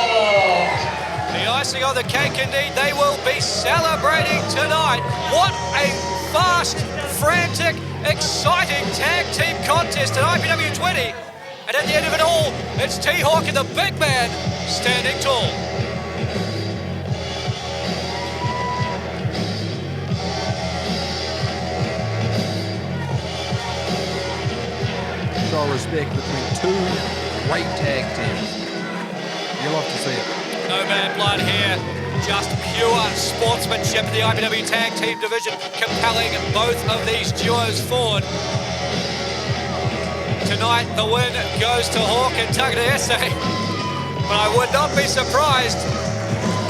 The icing on the cake, indeed. They will be celebrating tonight. What a fast, frantic, exciting tag team contest at IPW 20. And at the end of it all, it's T-Hawk and the big man standing tall. Show respect between two great tag teams. You'll love to see it. No bad blood here, just pure sportsmanship in the IPW Tag Team division, compelling both of these duos forward. Tonight, the win goes to Hawk and Taganese, but I would not be surprised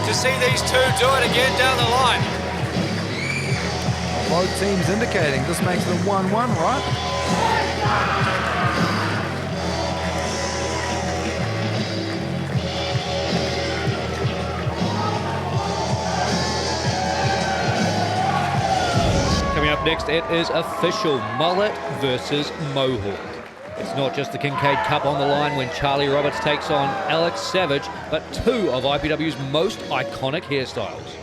to see these two do it again down the line. Both teams indicating this makes it a 1-1, right? Coming up next, it is official, Mullet versus Mohawk. It's not just the Kincaid Cup on the line when Charlie Roberts takes on Alex Savage, but two of IPW's most iconic hairstyles.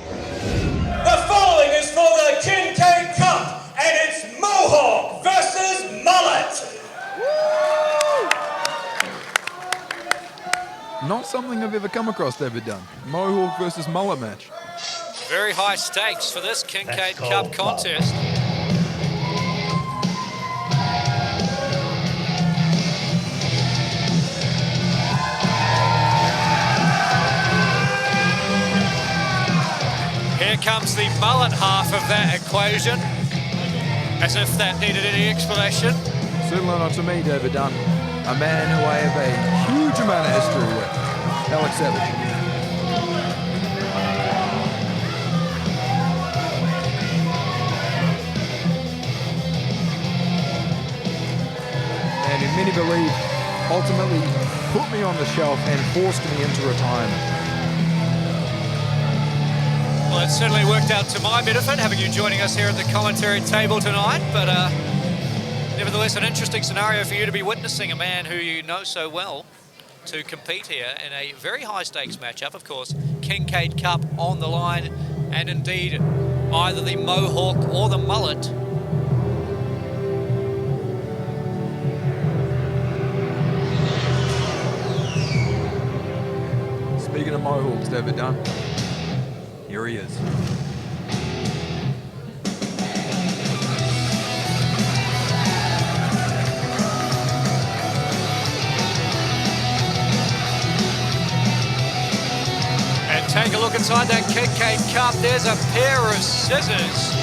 The following is for the Kincaid Cup, and it's Mohawk versus Mullet. Not something I've ever come across, David Dunn. Mohawk versus mullet match. Very high stakes for this Kincaid Cup contest. Here comes the mullet half of that equation, as if that needed any explanation. Certainly not to me, David Dunn. A man who I have a huge amount of history with, Alex Savage. And in many believe, ultimately put me on the shelf and forced me into retirement. Well, it certainly worked out to my benefit, having you joining us here at the commentary table tonight, but nevertheless, an interesting scenario for you to be witnessing, a man who you know so well, to compete here in a very high stakes matchup, of course, Kincaid Cup on the line, and indeed either the mohawk or the mullet. Speaking of mohawks, David Dunn, here he is. And take a look inside that Kincaid Cup. There's a pair of scissors.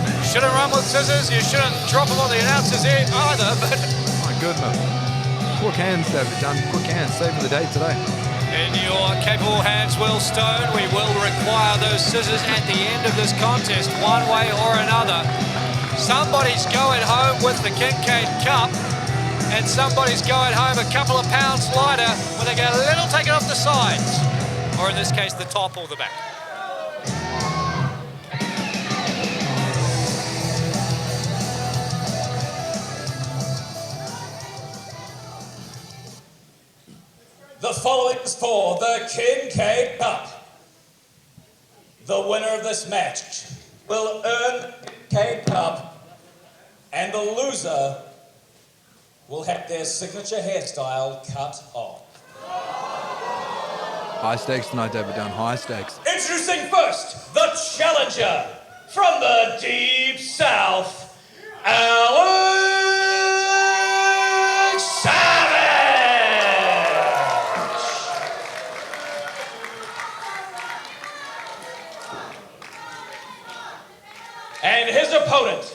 You shouldn't run with scissors. You shouldn't drop them on the announcer's ear either, but... My goodness. Quick hands, David Dunn. Quick hands, saving the day today. In your capable hands, Will Stone, we will require those scissors at the end of this contest, one way or another. Somebody's going home with the Kincaid Cup, and somebody's going home a couple of pounds lighter when they get a little taken off the sides, or in this case, the top or the back. The following is for the Kincaid Cup. The winner of this match will earn the Kincaid Cup, and the loser will have their signature hairstyle cut off. High stakes tonight, David Dunn. High stakes. Introducing first, the challenger from the deep south, Ipw Xx. And his opponent,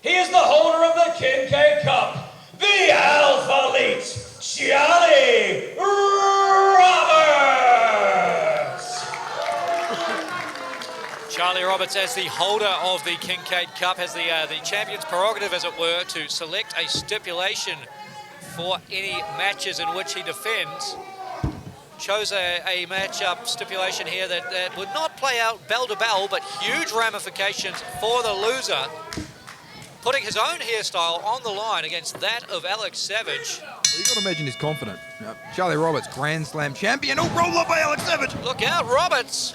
he is the holder of the Kincaid Cup, the Alpha Elite, Charlie Roberts. Charlie Roberts, as the holder of the Kincaid Cup, has the champion's prerogative, as it were, to select a stipulation for any matches in which he defends. Chose a match-up stipulation here that would not play out bell to bell, but huge ramifications for the loser, putting his own hairstyle on the line against that of Alex Savage. Well, you got to imagine he's confident. Charlie Roberts, Grand Slam champion. Oh, roll up by Alex Savage. Look out, Roberts.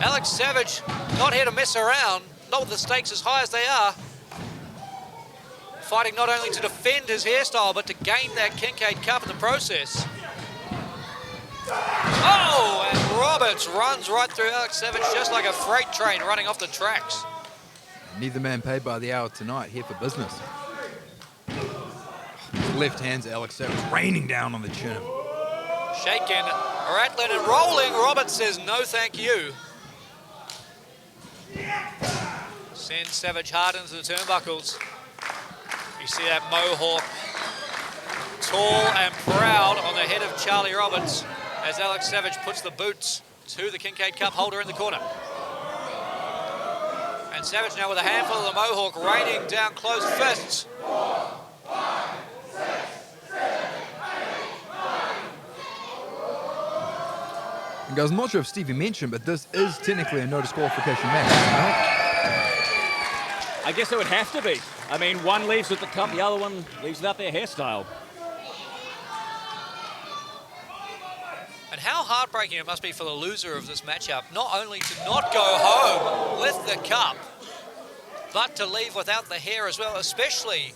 Alex Savage not here to mess around, not with the stakes as high as they are. Fighting not only to defend his hairstyle, but to gain that Kincaid Cup in the process. Oh, and Roberts runs right through Alex Savage just like a freight train running off the tracks. Neither man paid by the hour tonight, here for business. His left hand's Alex Savage raining down on the chin. Shaken, rattling and rolling. Roberts says no thank you. Sends Savage hard into the turnbuckles. You see that mohawk, tall and proud on the head of Charlie Roberts, as Alex Savage puts the boots to the Kincaid Cup holder in the corner. And Savage now with a handful of the mohawk raining down closed fists. And guys, I'm not sure if Stevie mentioned, but this is technically a no disqualification match, right? I guess it would have to be. I mean, one leaves with the cup, the other one leaves without their hairstyle. And how heartbreaking it must be for the loser of this matchup, not only to not go home with the cup, but to leave without the hair as well, especially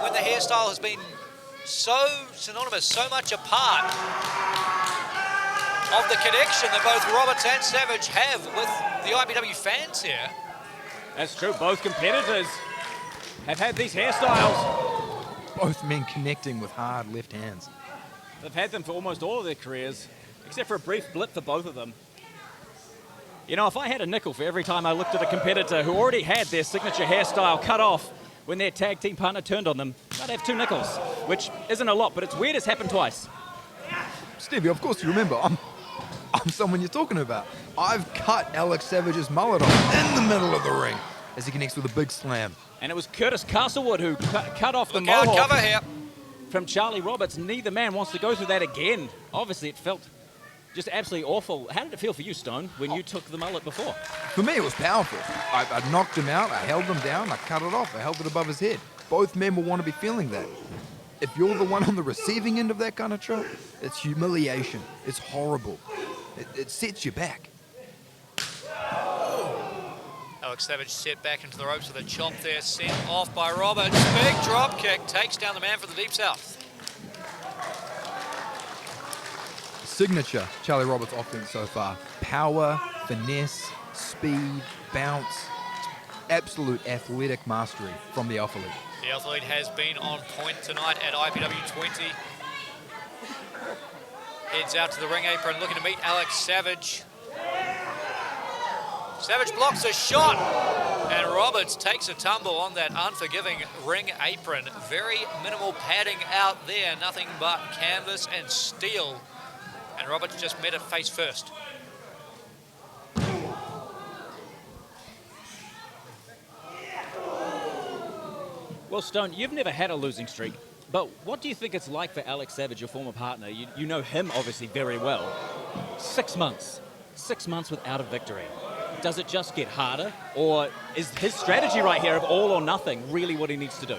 when the hairstyle has been so synonymous, so much a part of the connection that both Roberts and Savage have with the IPW fans here. That's true. Both competitors have had these hairstyles. Both men connecting with hard left hands. They've had them for almost all of their careers, except for a brief blip for both of them. You know, if I had a nickel for every time I looked at a competitor who already had their signature hairstyle cut off when their tag team partner turned on them, I'd have 2 nickels, which isn't a lot, but it's weird it's happened twice. Stevie, of course you remember, I'm someone you're talking about. I've cut Alex Savage's mullet off in the middle of the ring as he connects with a big slam. And it was Curtis Castlewood who cut off the Look out, mohawk cover here from Charlie Roberts. Neither man wants to go through that again. Obviously, it felt just absolutely awful. How did it feel for you, Stone, when you took the mullet before? For me, it was powerful. I knocked him out, I held him down, I cut it off, I held it above his head. Both men will want to be feeling that. if you're the one on the receiving end of that kind of chop, it's humiliation. It's horrible. It sets you back. Alex Savage set back into the ropes with a chop there, sent off by Roberts. Big drop kick, takes down the man from the Deep South. Signature Charlie Roberts offense so far. Power, finesse, speed, bounce. Absolute athletic mastery from the Alpha League. The Alpha League has been on point tonight at IPW 20. Heads out to the ring apron looking to meet Alex Savage. Savage blocks a shot, and Roberts takes a tumble on that unforgiving ring apron. Very minimal padding out there, nothing but canvas and steel. And Roberts just met it face first. Well, Stone, you've never had a losing streak, but what do you think it's like for Alex Savage, your former partner? You know him obviously very well. 6 months. 6 months without a victory. Does it just get harder, or is his strategy right here of all or nothing really what he needs to do?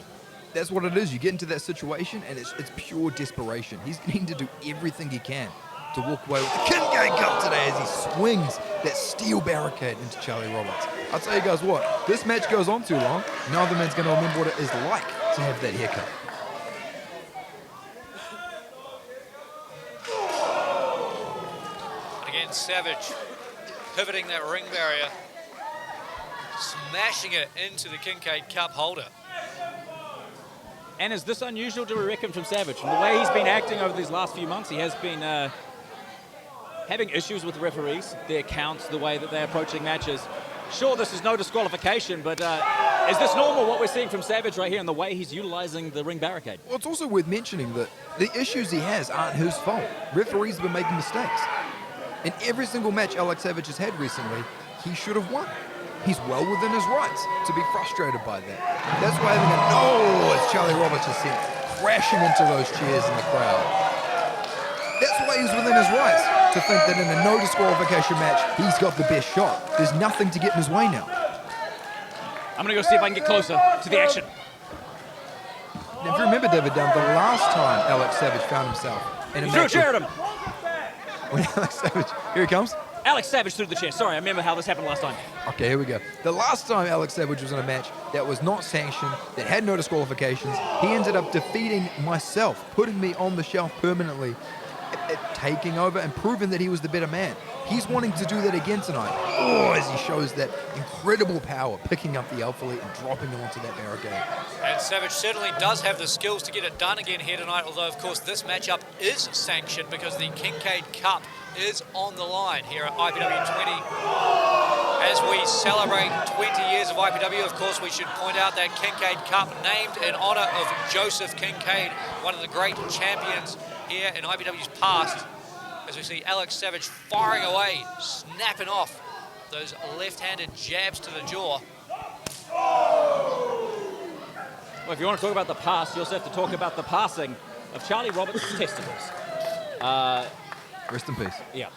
That's what it is. You get into that situation, and it's pure desperation. He's needing to do everything he can to walk away with the Kincaid Cup today as he swings that steel barricade into Charlie Roberts. I'll tell you guys what, this match goes on too long, no other man's going to remember what it is like to have that haircut. Again, Savage pivoting that ring barrier, smashing it into the Kincaid Cup holder. And is this unusual, do we reckon, from Savage? From the way he's been acting over these last few months, he has been having issues with referees, their counts, the way that they're approaching matches. Sure, this is no disqualification, but is this normal, what we're seeing from Savage right here and the way he's utilizing the ring barricade? Well, it's also worth mentioning that the issues he has aren't his fault. Referees have been making mistakes. In every single match Alex Savage has had recently, he should have won. He's well within his rights to be frustrated by that. That's why they're going, no, as Charlie Roberts is sent crashing into those chairs in the crowd. That's why he's within his rights to think that in a no disqualification match, he's got the best shot. There's nothing to get in his way now. I'm going to go see if I can get closer to the action. Now, if you remember, David Dunn, the last time Alex Savage found himself in a He threw a match chair at him. when Alex Savage, here he comes. Alex Savage threw the chair. Sorry, I remember how this happened last time. Okay, here we go. The last time Alex Savage was in a match that was not sanctioned, that had no disqualifications, he ended up defeating myself, putting me on the shelf permanently, taking over and proving that he was the better man. He's wanting to do that again tonight. Oh, as he shows that incredible power, picking up the Alpha League and dropping it onto that barricade. And Savage certainly does have the skills to get it done again here tonight, although, of course, this matchup is sanctioned because the Kincaid Cup is on the line here at IPW 20. As we celebrate 20 years of IPW, of course, we should point out that Kincaid Cup named in honor of Joseph Kincaid, one of the great champions here in IPW's past. As we see Alex Savage firing away, snapping off those left-handed jabs to the jaw. Well, if you want to talk about the past, you also have to talk about the passing of Charlie Roberts' testicles. Rest in peace. Yeah.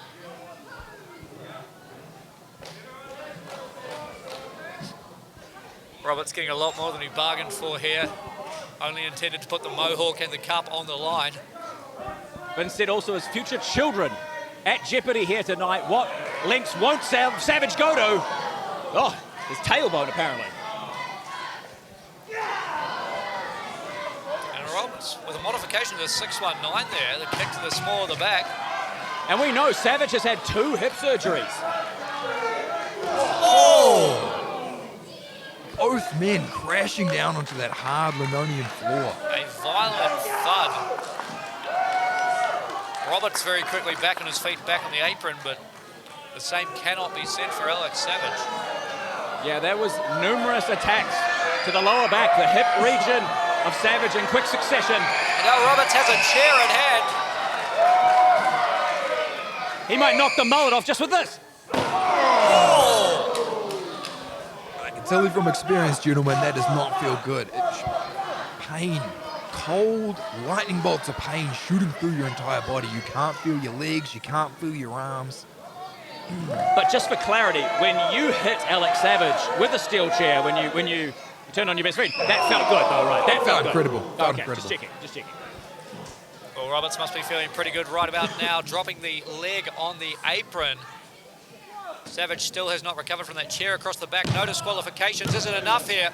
Roberts getting a lot more than he bargained for here. Only intended to put the mohawk and the cup on the line. But instead also his future children at jeopardy here tonight. What lengths won't Savage go to? Oh, his tailbone apparently. And Roberts with a modification to the 619 there, the kick to the small of the back. And we know Savage has had 2 hip surgeries. Oh! Both men crashing down onto that hard linoleum floor. A violent thud. Roberts very quickly back on his feet, back on the apron, but the same cannot be said for Alex Savage. Yeah, there was numerous attacks to the lower back, the hip region of Savage in quick succession. And now Roberts has a chair in hand. He might knock the mullet off just with this. Oh! I can tell you from experience, gentlemen, that does not feel good. It's pain. Cold lightning bolts of pain shooting through your entire body. You can't feel your legs, you can't feel your arms. But just for clarity, when you hit Alex Savage with a steel chair, when you Turn on your best friend. That felt good, though, right? That felt incredible. Good. Felt Okay, incredible. just checking. Well, Roberts must be feeling pretty good right about now, dropping the leg on the apron. Savage still has not recovered from that chair across the back. No disqualifications. Isn't enough here.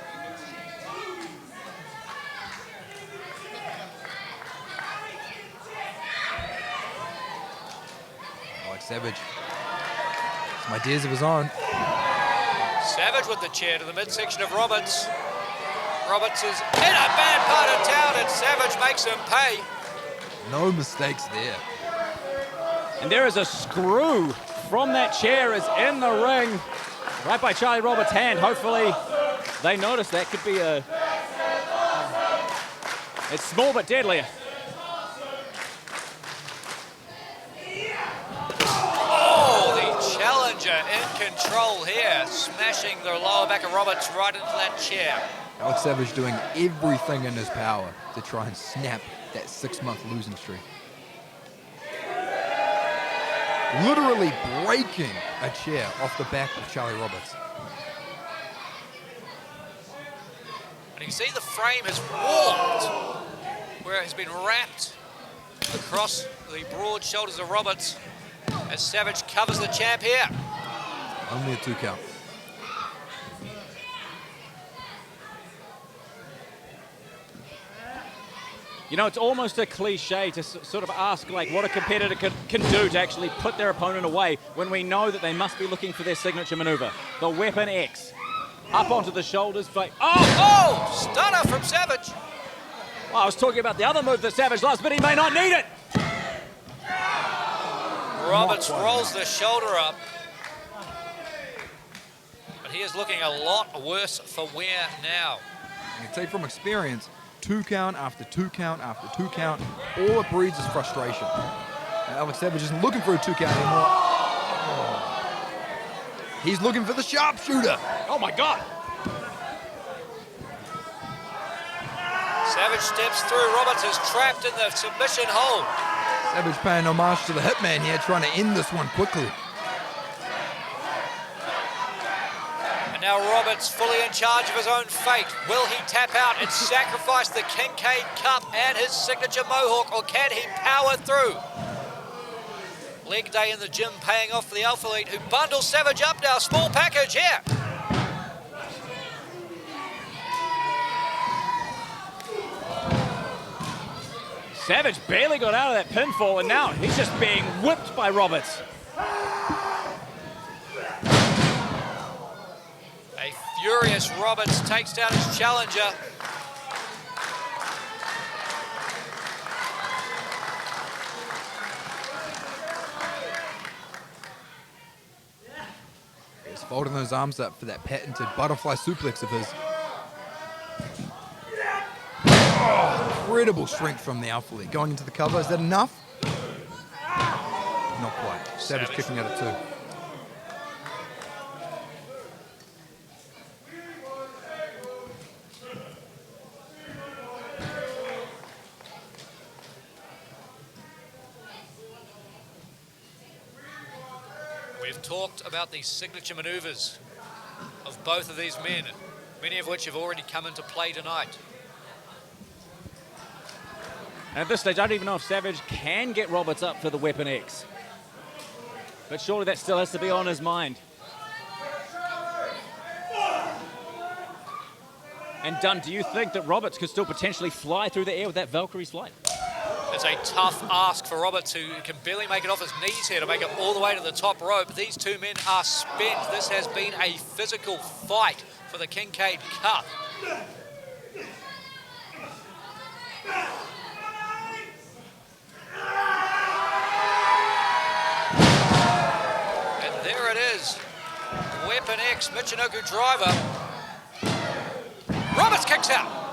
Alex Savage. Some ideas of his own. Savage with the chair to the midsection of Roberts. Roberts is in a bad part of town, and Savage makes him pay. No mistakes there. And there is a screw from that chair is in the ring, right by Charlie Roberts' hand. Hopefully they notice that. Could be a... It's small but deadly. Oh, the challenger in control here, smashing the lower back of Roberts right into that chair. Alex Savage doing everything in his power to try and snap that 6-month losing streak. Literally breaking a chair off the back of Charlie Roberts. And you can see the frame has warped, where it has been wrapped across the broad shoulders of Roberts as Savage covers the champ here. Only a 2 count. You know, it's almost a cliche to sort of ask, like, what a competitor can do to actually put their opponent away when we know that they must be looking for their signature maneuver. The Weapon X. Up onto the shoulders. Oh, stunner from Savage. Well, I was talking about the other move that Savage lost, but he may not need it. Roberts rolls the shoulder up. But he is looking a lot worse for wear now. You can say from experience, 2 count after 2 count after 2 count, all it breeds is frustration. And Alex Savage isn't looking for a 2 count anymore. Oh. He's looking for the sharpshooter. Oh my God. Savage steps through. Roberts is trapped in the submission hold. Savage paying homage to the hitman here, trying to end this one quickly. And now Roberts fully in charge of his own fate. Will he tap out and sacrifice the Kincaid Cup and his signature mohawk, or can he power through? Leg day in the gym paying off for the Alpha Elite, who bundles Savage up now. Small package here. Savage barely got out of that pinfall, and now he's just being whipped by Roberts. A furious Roberts takes down his challenger. He's folding those arms up for that patented butterfly suplex of his. Oh, incredible strength from the Alpha League. Going into the cover, is that enough? Not quite. Savage kicking at it too. We've talked about the signature maneuvers of both of these men, many of which have already come into play tonight. And at this stage, I don't even know if Savage can get Roberts up for the Weapon X. But surely that still has to be on his mind. And Dunn, do you think that Roberts could still potentially fly through the air with that Valkyrie's flight? It's a tough ask for Roberts, who can barely make it off his knees here to make it all the way to the top rope. These two men are spent. This has been a physical fight for the Kincaid Cup. And there it is. Weapon X, Michinoku driver. Roberts kicks out.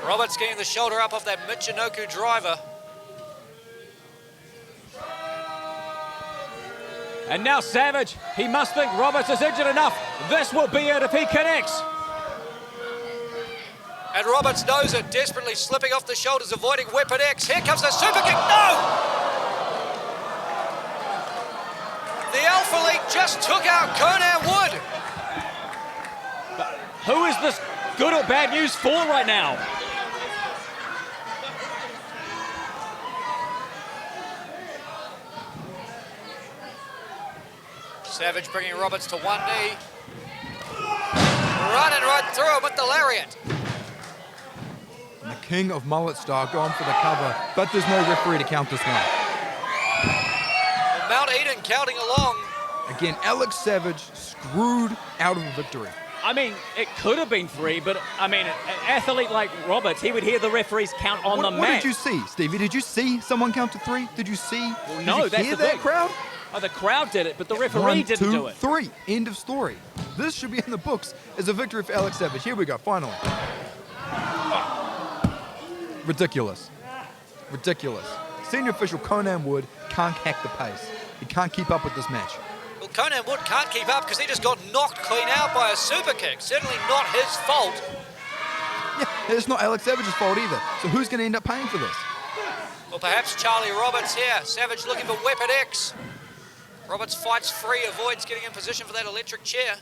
Roberts getting the shoulder up off that Michinoku driver. And now Savage, he must think Roberts is injured enough. This will be it if he connects. And Roberts knows it, desperately slipping off the shoulders, avoiding Weapon X. Here comes the super kick. No! athlete just took out Conan Wood. But who is this good or bad news for right now? Savage bringing Roberts to one knee. Running right through him with the lariat. And the king of mullet style going for the cover, but there's no referee to count this one. Mount Eden counting along. Again, Alex Savage screwed out of a victory. I mean, it could have been 3, but I mean, an athlete like Roberts, he would hear the referees count on the mat. What did you see, Stevie? Did you see someone count to 3? Did you see? Well, no, did you that's hear the that thing. crowd? Oh, the crowd did it, but the referee 1, didn't 2, do it. 3. End of story. This should be in the books as a victory for Alex Savage. Here we go, finally. Ridiculous. Ridiculous. Senior official Conan Wood can't hack the pace. He can't keep up with this match. Well, Conan Wood can't keep up because he just got knocked clean out by a super kick. Certainly not his fault. Yeah, it's not Alex Savage's fault either. So who's going to end up paying for this? Well, perhaps Charlie Roberts here. Savage looking for Weapon X. Roberts fights free, avoids getting in position for that electric chair.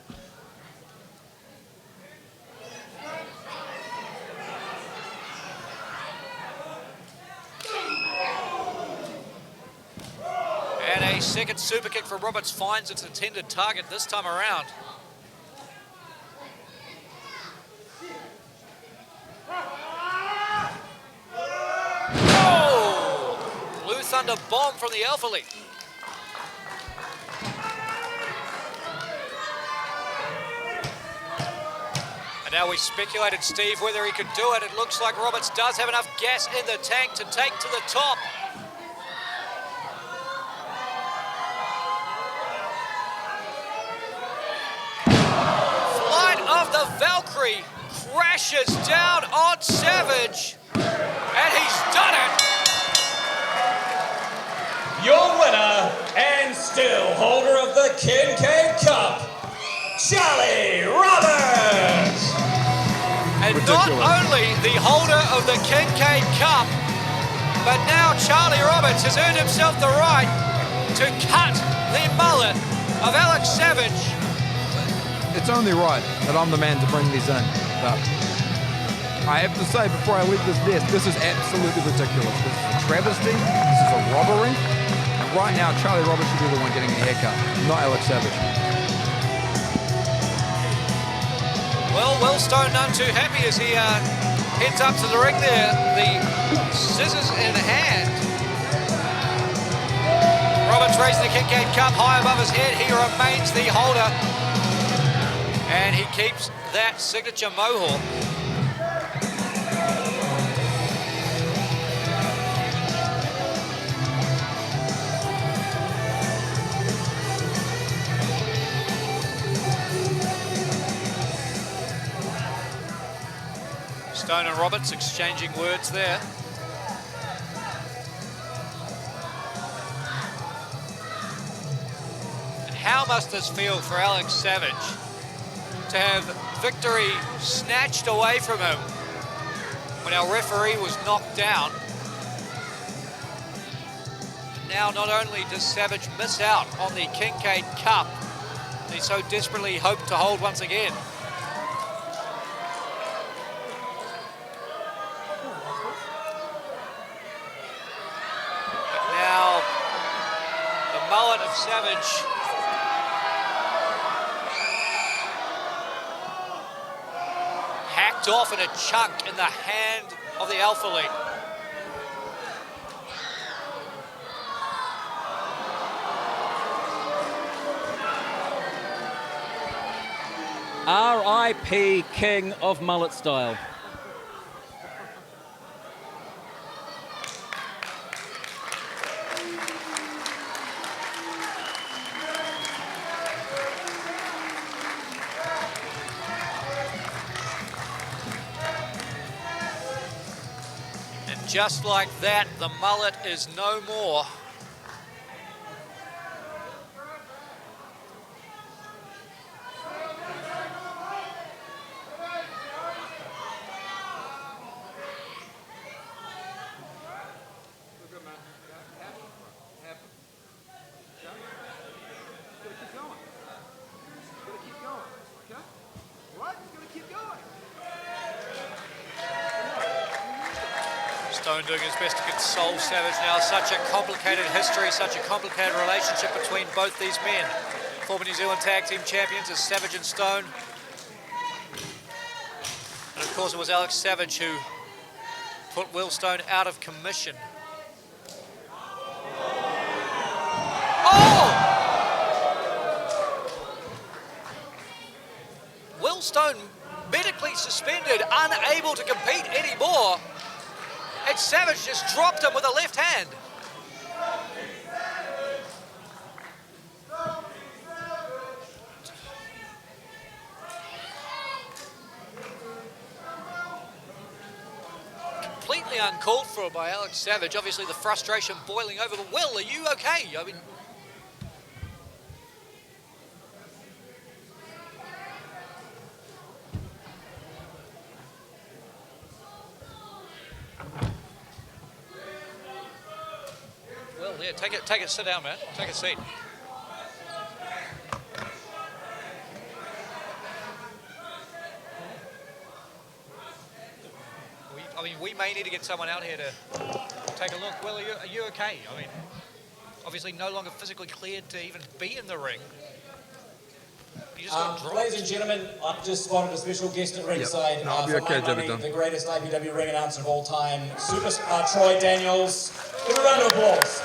And a second super kick from Roberts finds its intended target this time around. Oh! Blue Thunder bomb from the Alpha League. And now we speculated, Steve, whether he could do it. It looks like Roberts does have enough gas in the tank to take to the top. Flight of the Valkyrie crashes down on Savage. And he's done it. Your winner and still holder of the Kincaid Cup, Charlie Roberts. And not only the holder of the Kincaid Cup, but now Charlie Roberts has earned himself the right to cut the mullet of Alex Savage. It's only right that I'm the man to bring these in. But I have to say before I leave this desk, this is absolutely ridiculous. This is a travesty. This is a robbery. And right now, Charlie Roberts should be the one getting a haircut, not Alex Savage. Well, Wellstone none too happy as he heads up to the ring there, the scissors in hand. Roberts raising the Kincaid Cup high above his head. He remains the holder. And he keeps that signature mohawk. Stone and Roberts exchanging words there. And how must this feel for Alex Savage to have victory snatched away from him when our referee was knocked down? Now not only does Savage miss out on the Kincaid Cup that he so desperately hoped to hold once again, now, the mullet of Savage hacked off in a chunk in the hand of the Alpha League. R.I.P. King of Mullet Style. Just like that, the mullet is no more. Stone doing his best to console Savage now. Such a complicated history, such a complicated relationship between both these men. Former New Zealand Tag Team Champions as Savage and Stone. And of course it was Alex Savage who put Will Stone out of commission. Oh! Will Stone medically suspended, unable to compete anymore. And Savage just dropped him with a left hand. Completely uncalled for by Alex Savage. Obviously the frustration boiling over. But Will, are you okay? I mean, Will, yeah, take it, sit down, man. Take a seat. I mean, we may need to get someone out here to take a look. Will, are you okay? I mean, obviously no longer physically cleared to even be in the ring. You just got dropped. Ladies and gentlemen, I've just spotted a special guest at ringside. No, I'll be okay, for my money, David. the greatest IPW ring announcer of all time, superstar Troy Daniels. Give a round of applause.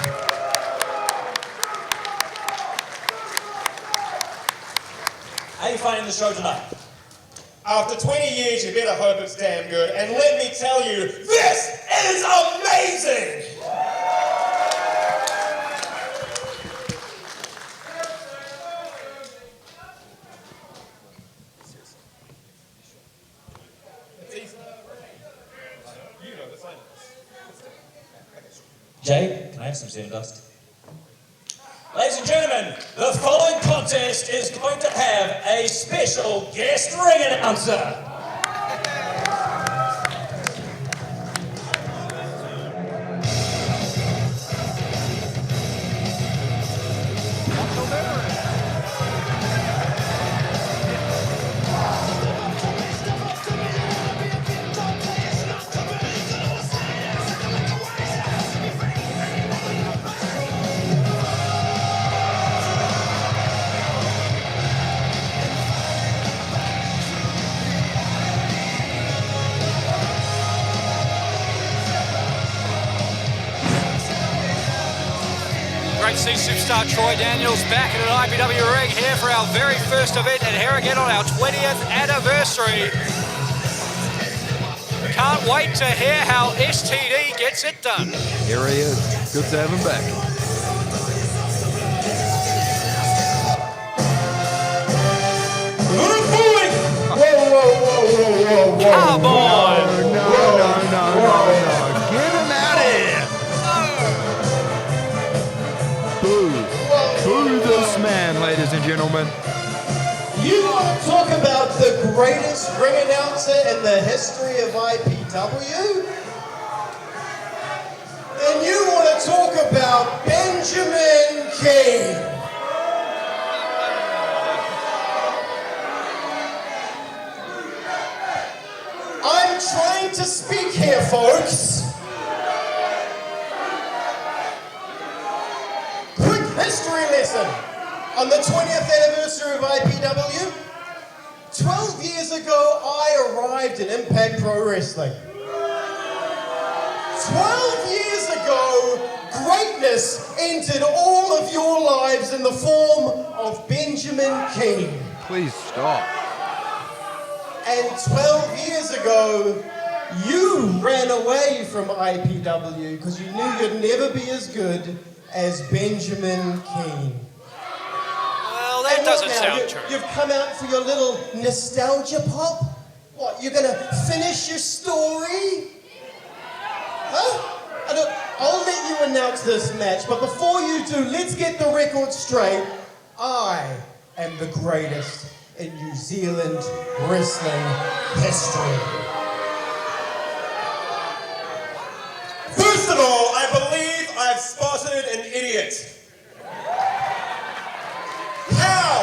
How are you finding the show tonight? After 20 years, you better hope it's damn good. And let me tell you, this is amazing! Jay, can I have some Xanadust? Ladies and gentlemen, the following contest is going to have a special guest ring announcer. Great to see superstar Troy Daniels back in an IPW ring here for our very first event and here again on our 20th anniversary. Can't wait to hear how STD gets it done. Here he is. Good to have him back. Come on! No. Get him out of here. Boo this man, ladies and gentlemen. You want to talk about the greatest ring announcer in the history of IPW? Then you want to talk about Benjamin King. I'm trying to speak here, folks. Quick history lesson on the 20th anniversary of IPW. 12 years ago, I arrived in Impact Pro Wrestling. 12 years ago, greatness entered all of your lives in the form of Benjamin King. Please stop. And 12 years ago, you ran away from IPW because you knew you'd never be as good as Benjamin King. Well, that doesn't sound true. You've come out for your little nostalgia pop? What, you're gonna finish your story? Huh? I'll let you announce this match, but before you do, let's get the record straight. I am the greatest in New Zealand wrestling history. First of all, I believe I've spotted an idiot. How,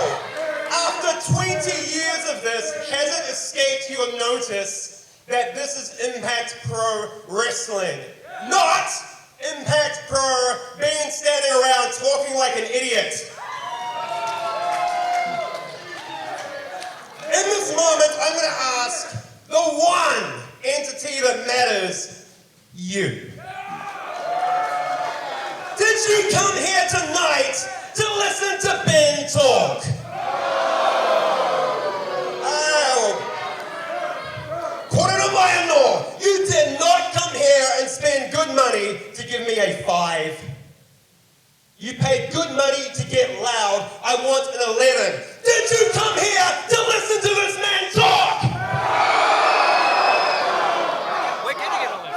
after 20 years of this, has it escaped your notice that this is Impact Pro Wrestling, not Impact Pro being standing around talking like an idiot. In this moment, I'm going to ask the one entity that matters, you. Did you come here tonight to listen to Ben talk? According to my law, you did not come here and spend good money to give me a 5. You paid good money to get loud. I want an 11. Did you come here to listen to this man talk? We're getting an 11.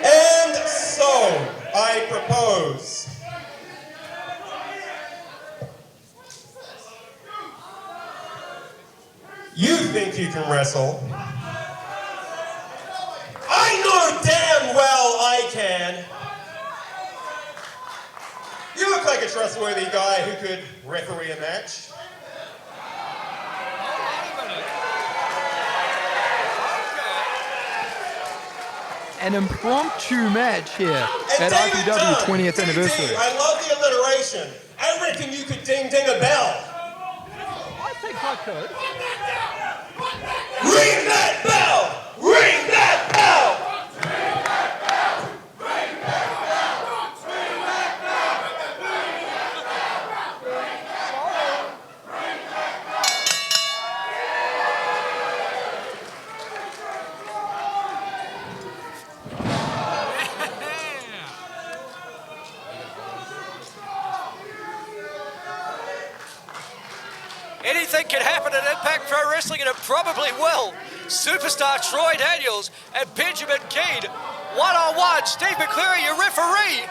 And so, I propose. You think you can wrestle? I know damn well I can. You look like a trustworthy guy who could referee a match. An impromptu match here And at David IPW Dunn, 20th anniversary. DD, I love the alliteration. I reckon you could ding a bell. I think I could. Ring that bell! Ring that bell! Anything can happen at Impact Pro Wrestling, and it probably will. Superstar Troy Daniels and Benjamin Keane. One-on-one, Steve McCleary, your referee.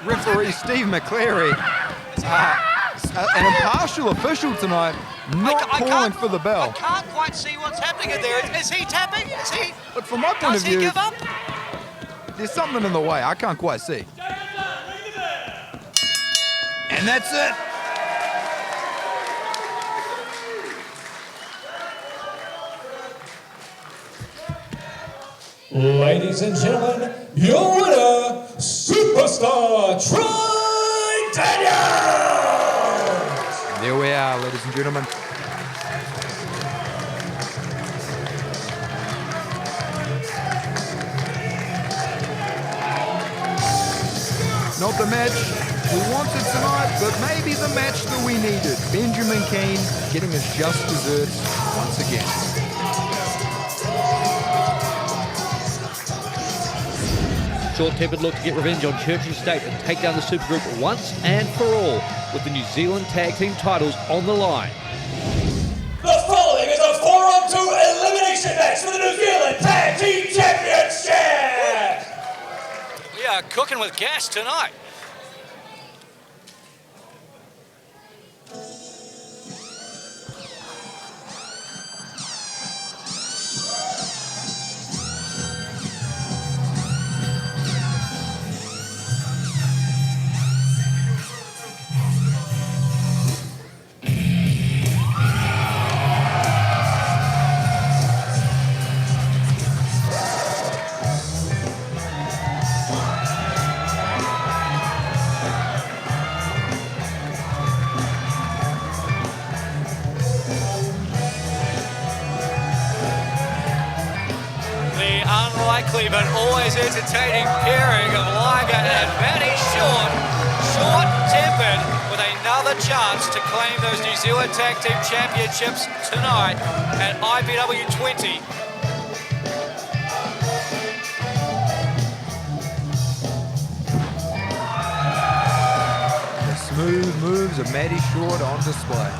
Referee Steve McCleary, an impartial official tonight, not calling for the bell. I can't quite see what's happening in there. Is he tapping? Is he? But from my point Does of he view, give up? there's something in the way. I can't quite see. And that's it. Ladies and gentlemen, your winner, Superstar Troy Daniels! There we are, ladies and gentlemen. Not the match we wanted tonight, but maybe the match that we needed. Benjamin Keane getting his just desserts once again. Short-tempered look to get revenge on Church and State and take down the Supergroup once and for all with the New Zealand Tag Team titles on the line. The following is a 4-on-2 elimination match for the New Zealand Tag Team Championship! We are cooking with gas tonight. Unlikely but always entertaining pairing of Liger and Matty Short. Short-tempered with another chance to claim those New Zealand Tag Team Championships tonight at IPW 20. The smooth moves of Matty Short on display.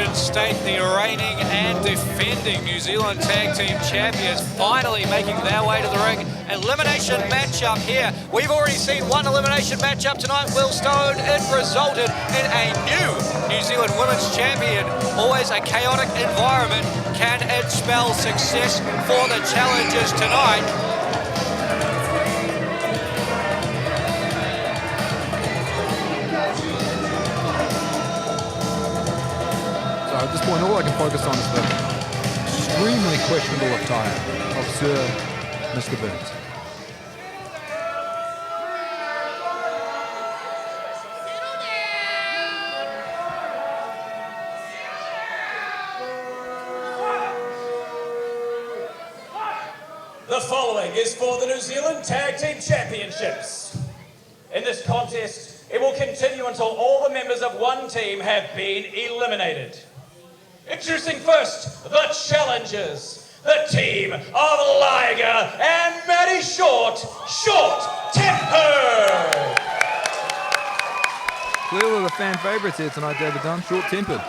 and State, the reigning and defending New Zealand Tag Team Champions, finally making their way to the ring. Elimination matchup here. We've already seen one elimination matchup tonight, Will Stone. It resulted in a new New Zealand Women's Champion. Always a chaotic environment. Can it spell success for the challengers tonight? So at this point, all I can focus on is the extremely questionable attire of Sir Mr. Burns. The following is for the New Zealand Tag Team Championships. In this contest, it will continue until all the members of one team have been eliminated. Introducing first, the challengers, the team of Liger and Matty Short, Short Tempered. Clearly the fan favourites here tonight, David Dunn, short-tempered.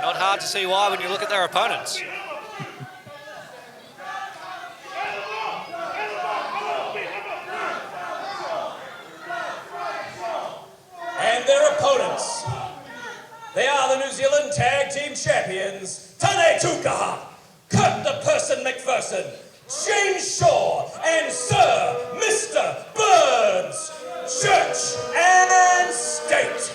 Not hard to see why when you look at their opponents. And their opponents, they are the New Zealand Tag Team Champions, Tane Tukaha, Kurt the Person McPherson, James Shaw, and Sir Mr. Burns, Church and State.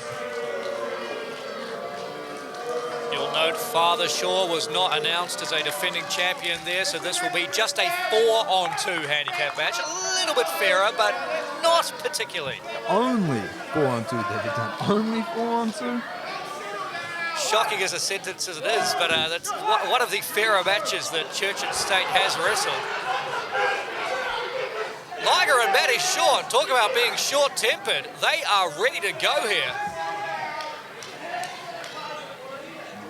You'll note Father Shaw was not announced as a defending champion there, so this will be just a 4-on-2 handicap match. A little bit fairer, but not particularly. Only 4-on-2, David Dunn. Only 4-on-2? Shocking as a sentence as it is, but that's one of the fairer matches that Church and State has wrestled. Liger and Matty Short, talk about being short-tempered. They are ready to go here.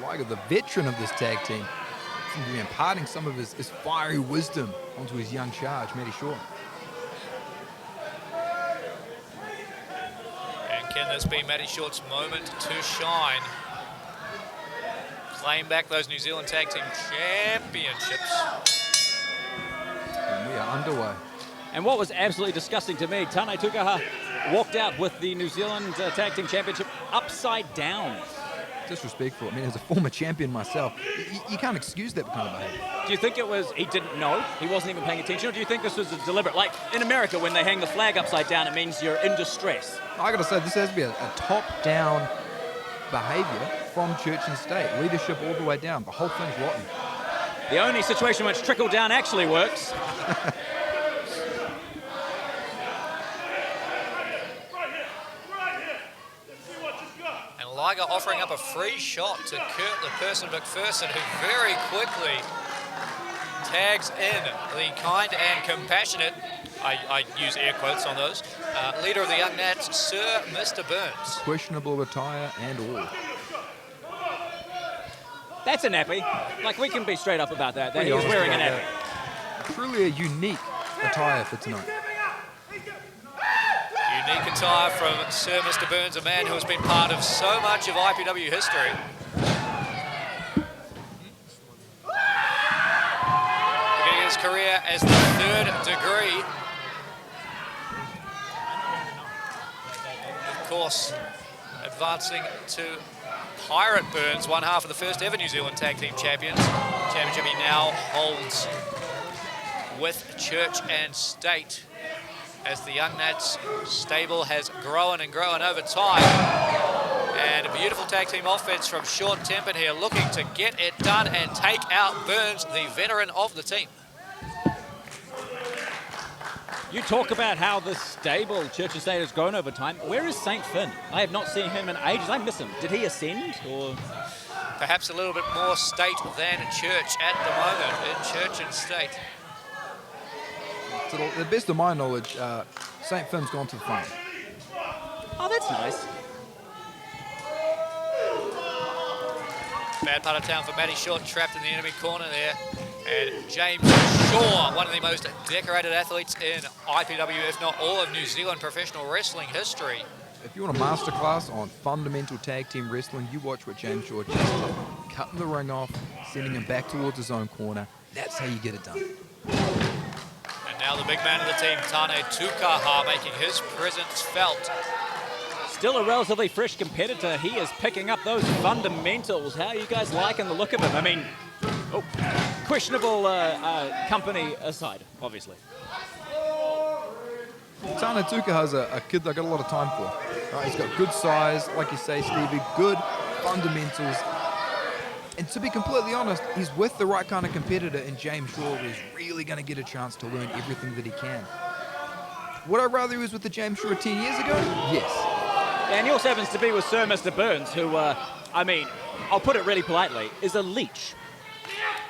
Liger, the veteran of this tag team, seems to be imparting some of his fiery wisdom onto his young charge, Matty Short. And can this be Matty Short's moment to shine? Claim back those New Zealand Tag Team Championships. And we are underway. And what was absolutely disgusting to me, Tane Tukaha walked out with the New Zealand Tag Team Championship upside down. Disrespectful. I mean, as a former champion myself, you can't excuse that kind of behavior. Do you think it was he didn't know, he wasn't even paying attention, or do you think this was a deliberate? Like in America, when they hang the flag upside down, it means you're in distress. I gotta say, this has to be a top-down behavior from Church and State. Leadership all the way down. The whole thing's rotten. The only situation which trickle down actually works. And Liger offering up a free shot to Kurt the Person McPherson, who very quickly tags in the kind and compassionate, I use air quotes on those, leader of the Young Nats, Sir Mr. Burns. Questionable attire and all. That's a nappy. Like, we can be straight up about that. That he was wearing a nappy. Truly a unique attire for tonight. Unique attire from Sir Mr. Burns, a man who has been part of so much of IPW history. Beginning his career as the third degree. Of course, advancing to Pirate Burns, one half of the first ever New Zealand Tag Team Champions. Championship he now holds with Church and State, as the Young Nats stable has grown and grown over time. And a beautiful tag team offense from Short Tempered here, looking to get it done and take out Burns, the veteran of the team. You talk about how the stable, Church and State, has grown over time. Where is St. Finn? I have not seen him in ages. I miss him. Did he ascend? Or perhaps a little bit more State than Church at the moment in Church and State. To the best of my knowledge, St. Finn's gone to the front. Oh, that's nice. Bad part of town for Matty Short, trapped in the enemy corner there. And James Shaw, one of the most decorated athletes in IPW, if not all of New Zealand professional wrestling history, If you want a masterclass on fundamental tag team wrestling, you watch what James Shaw just did. Cutting the ring off, sending him back towards his own corner. That's how you get it done. And now the big man of the team, Tane Tukaha, making his presence felt. Still a relatively fresh competitor. He is picking up those fundamentals. How are you guys liking the look of him? I mean, questionable company aside, obviously. Tane Tukaha's a kid that I got a lot of time for. Right, he's got good size, like you say, Stevie, good fundamentals. And to be completely honest, he's with the right kind of competitor in James Shaw, who's really going to get a chance to learn everything that he can. Would I rather he was with the James Shaw 10 years ago? Yes. And he also happens to be with Sir Mr. Burns, who, I mean, I'll put it really politely, is a leech.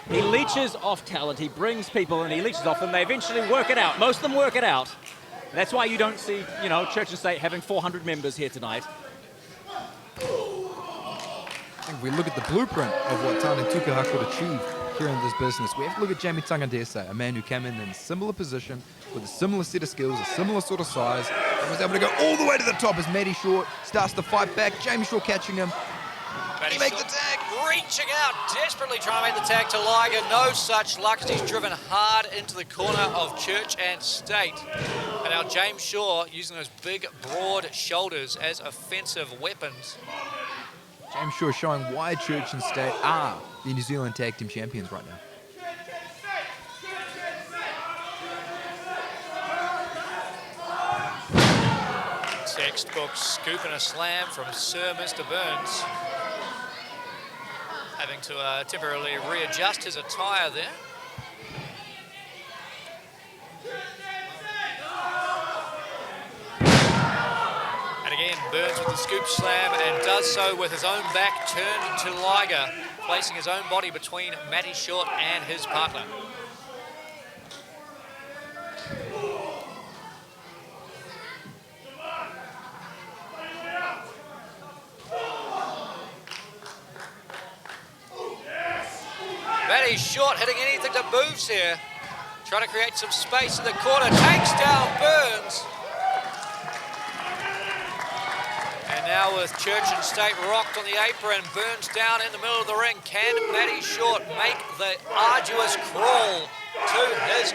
He leeches off talent, he brings people and he leeches off them, they eventually work it out. Most of them work it out. That's why you don't see, you know, Church and State having 400 members here tonight. I think if we look at the blueprint of what Tane Tukaha could achieve here in this business, we have to look at Jamie Tangandese, a man who came in a similar position, with a similar set of skills, a similar sort of size, and was able to go all the way to the top as Matty Short starts to fight back. Jamie Shaw catching him. Matty He makes Short the tag. reaching out, desperately trying to make the tag to Liger. No such luck as he's driven hard into the corner of Church and State. And now James Shaw using those big, broad shoulders as offensive weapons. James Shaw showing why Church and State are the New Zealand Tag Team Champions right now. Textbook scoop and a slam from Sir Mr. Burns. Having to temporarily readjust his attire there. And again, Burns with the scoop slam and does so with his own back turned to Liger, placing his own body between Matty Short and his partner. Matty Short hitting anything that moves here. Trying to create some space in the corner. Takes down Burns. And now with Church and State rocked on the apron, Burns down in the middle of the ring. Can Matty Short make the arduous crawl to his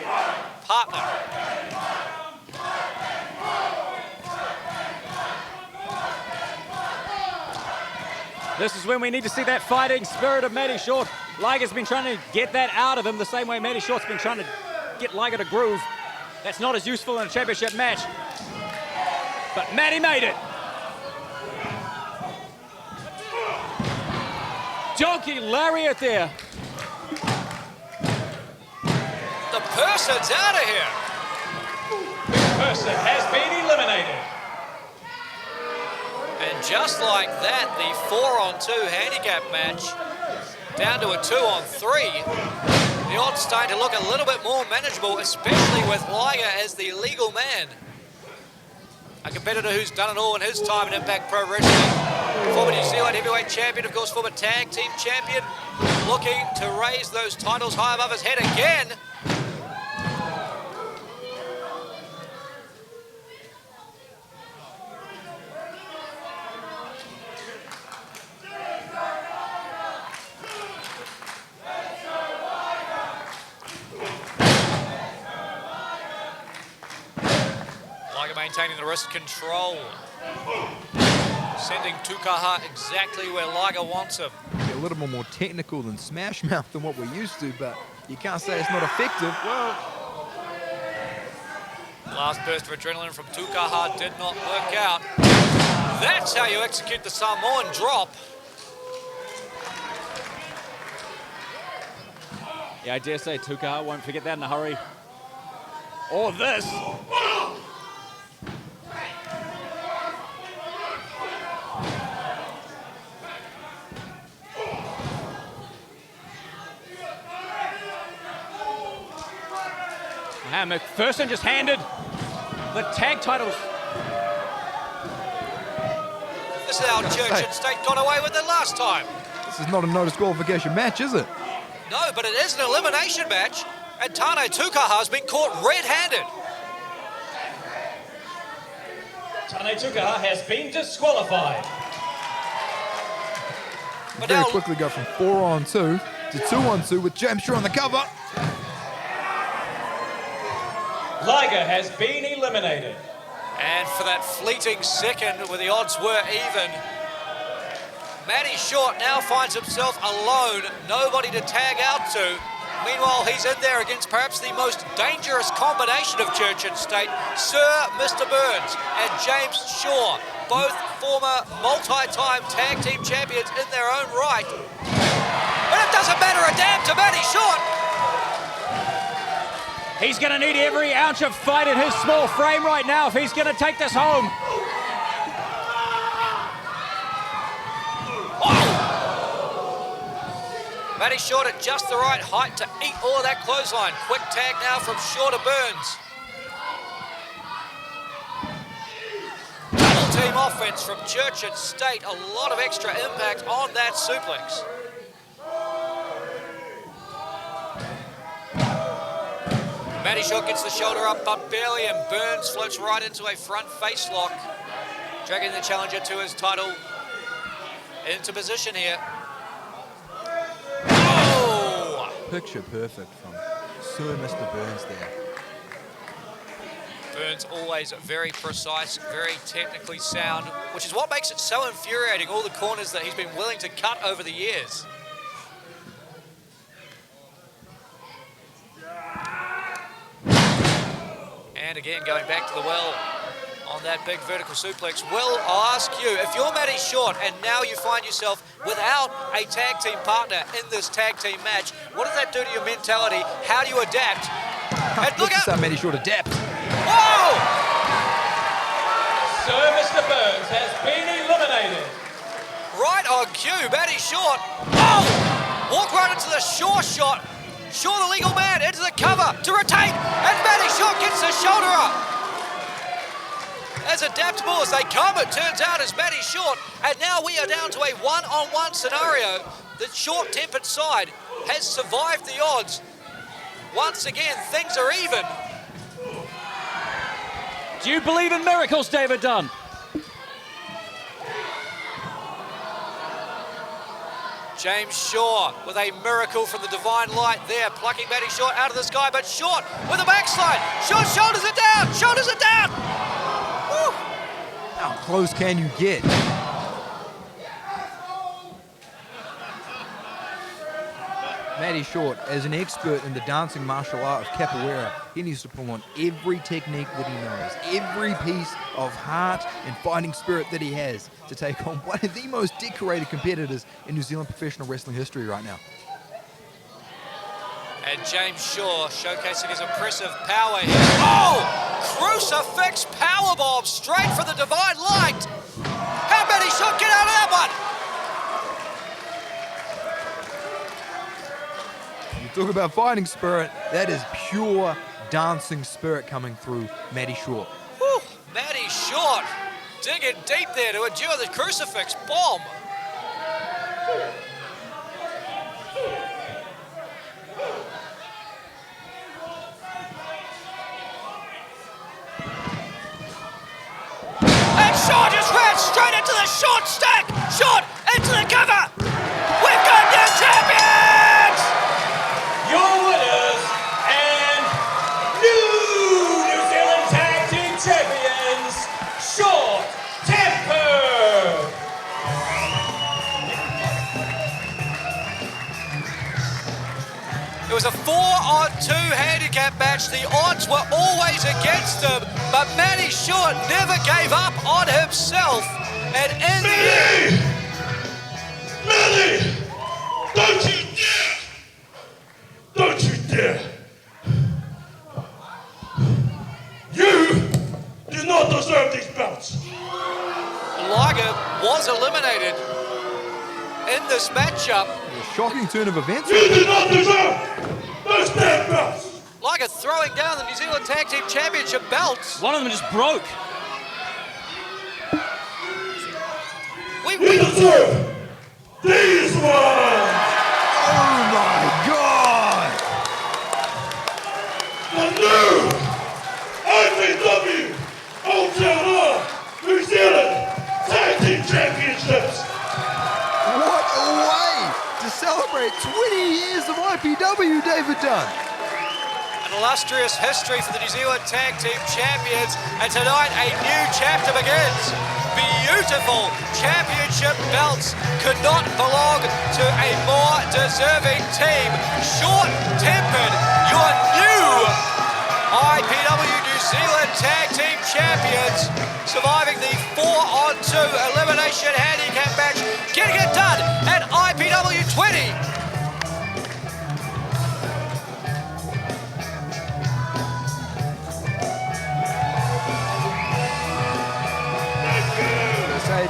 partner? This is when we need to see that fighting spirit of Matty Short. Liger's been trying to get that out of him the same way Matty Short's been trying to get Liger to groove. That's not as useful in a championship match. But Matty made it. Donkey lariat there. The person's out of here. The person has been eliminated. And just like that, the 4-on-2 handicap match down to a 2-on-3. The odds starting to look a little bit more manageable, especially with Liger as the legal man. A competitor who's done it all in his time in Impact Pro Wrestling. Former New Zealand heavyweight champion, of course, former tag team champion. Looking to raise those titles high above his head again. Maintaining the wrist control. Sending Tukaha exactly where Liger wants him. A little bit more technical than Smash Mouth than what we're used to, but you can't say it's not effective. Well, last burst of adrenaline from Tukaha did not work out. That's how you execute the Samoan drop. Yeah, I dare say Tukaha won't forget that in a hurry. Or this. And McPherson just handed the tag titles. This is how Church and State got away with it last time. This is not a no disqualification match, is it? No, but it is an elimination match, and Tane Tukaha has been caught red-handed. Tanetuka has been disqualified. But Very now quickly go from 4-on-2 to 2-on-2 with James Shaw on the cover. Liger has been eliminated. And for that fleeting second where the odds were even, Matty Short now finds himself alone, nobody to tag out to. Meanwhile, he's in there against perhaps the most dangerous combination of Church and State, Sir Mr. Burns and James Shaw, both former multi-time tag team champions in their own right. But it doesn't matter a damn to Matty Short. He's going to need every ounce of fight in his small frame right now if he's going to take this home. Matty Short at just the right height to eat all of that clothesline. Quick tag now from Shaw to Burns. Double team offense from Church and State. A lot of extra impact on that suplex. Matty Short gets the shoulder up, but barely, and Burns floats right into a front face lock, dragging the challenger to his title into position here. Oh! Picture perfect from Sir Mr. Burns there. Burns always very precise, very technically sound, which is what makes it so infuriating, all the corners that he's been willing to cut over the years. And again, going back to the well on that big vertical suplex. Will, I'll ask you, if you're Matty Short and now you find yourself without a tag team partner in this tag team match, what does that do to your mentality? How do you adapt? And look out! This is how Matty Short adapts. Whoa! Sir Mr. Burns has been eliminated. Right on cue, Matty Short. Oh! Walk right into the Shaw shot. Shaw, the legal man, into the cover to retain, and Matty Short gets the shoulder up. As adaptable as they come, it turns out, is Matty Short, and now we are down to a one-on-one scenario. The short-tempered side has survived the odds. Once again, things are even. Do you believe in miracles, David Dunn? James Shaw with a miracle from the divine light there, plucking Matty Short out of the sky, but Short with a backslide. Short shoulders it down, shoulders it down. Woo. How close can you get? Matty Short, as an expert in the dancing martial art of capoeira, he needs to pull on every technique that he knows, every piece of heart and fighting spirit that he has to take on one of the most decorated competitors in New Zealand professional wrestling history right now. And James Shaw showcasing his impressive power here. Oh! Crucifix powerbomb straight for the divine light. How Matty Short get out of that one? Talk about fighting spirit, that is pure dancing spirit coming through Matty Short. Whew, Matty Short digging deep there to endure the crucifix bomb. And Short just ran straight into the Short stack. Short into the cover. We've got new champions! Your winners and new New Zealand Tag Team Champions, Short Temper. It was a 4-on-2 handicap match. The odds were always against him, but Matty Short never gave up on himself. And in the end... Matty! Don't you dare! Don't you dare! You do not deserve these belts! Liger was eliminated in this matchup. A shocking turn of events. You do not deserve those damn belts! Liger throwing down the New Zealand Tag Team Championship belts. One of them just broke. We deserve these ones! Oh my God! The new IPW Old Town Hall celebrate 20 years of IPW, David Dunn. An illustrious history for the New Zealand Tag Team Champions, and tonight a new chapter begins. Beautiful championship belts could not belong to a more deserving team. Short-tempered, your new IPW New Zealand Tag Team Champions, surviving the 4-on-2 elimination handicap match, getting it done at IPW 20.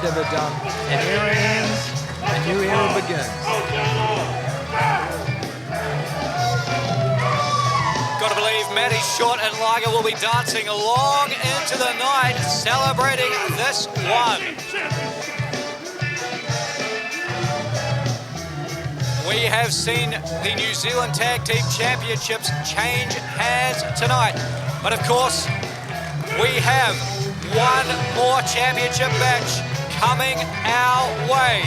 David Dunn. An era ends, a new era begins. Got to believe Matty Short and Liger will be dancing along into the night, celebrating this one. We have seen the New Zealand Tag Team Championships change hands tonight. But of course, we have one more championship match coming our way.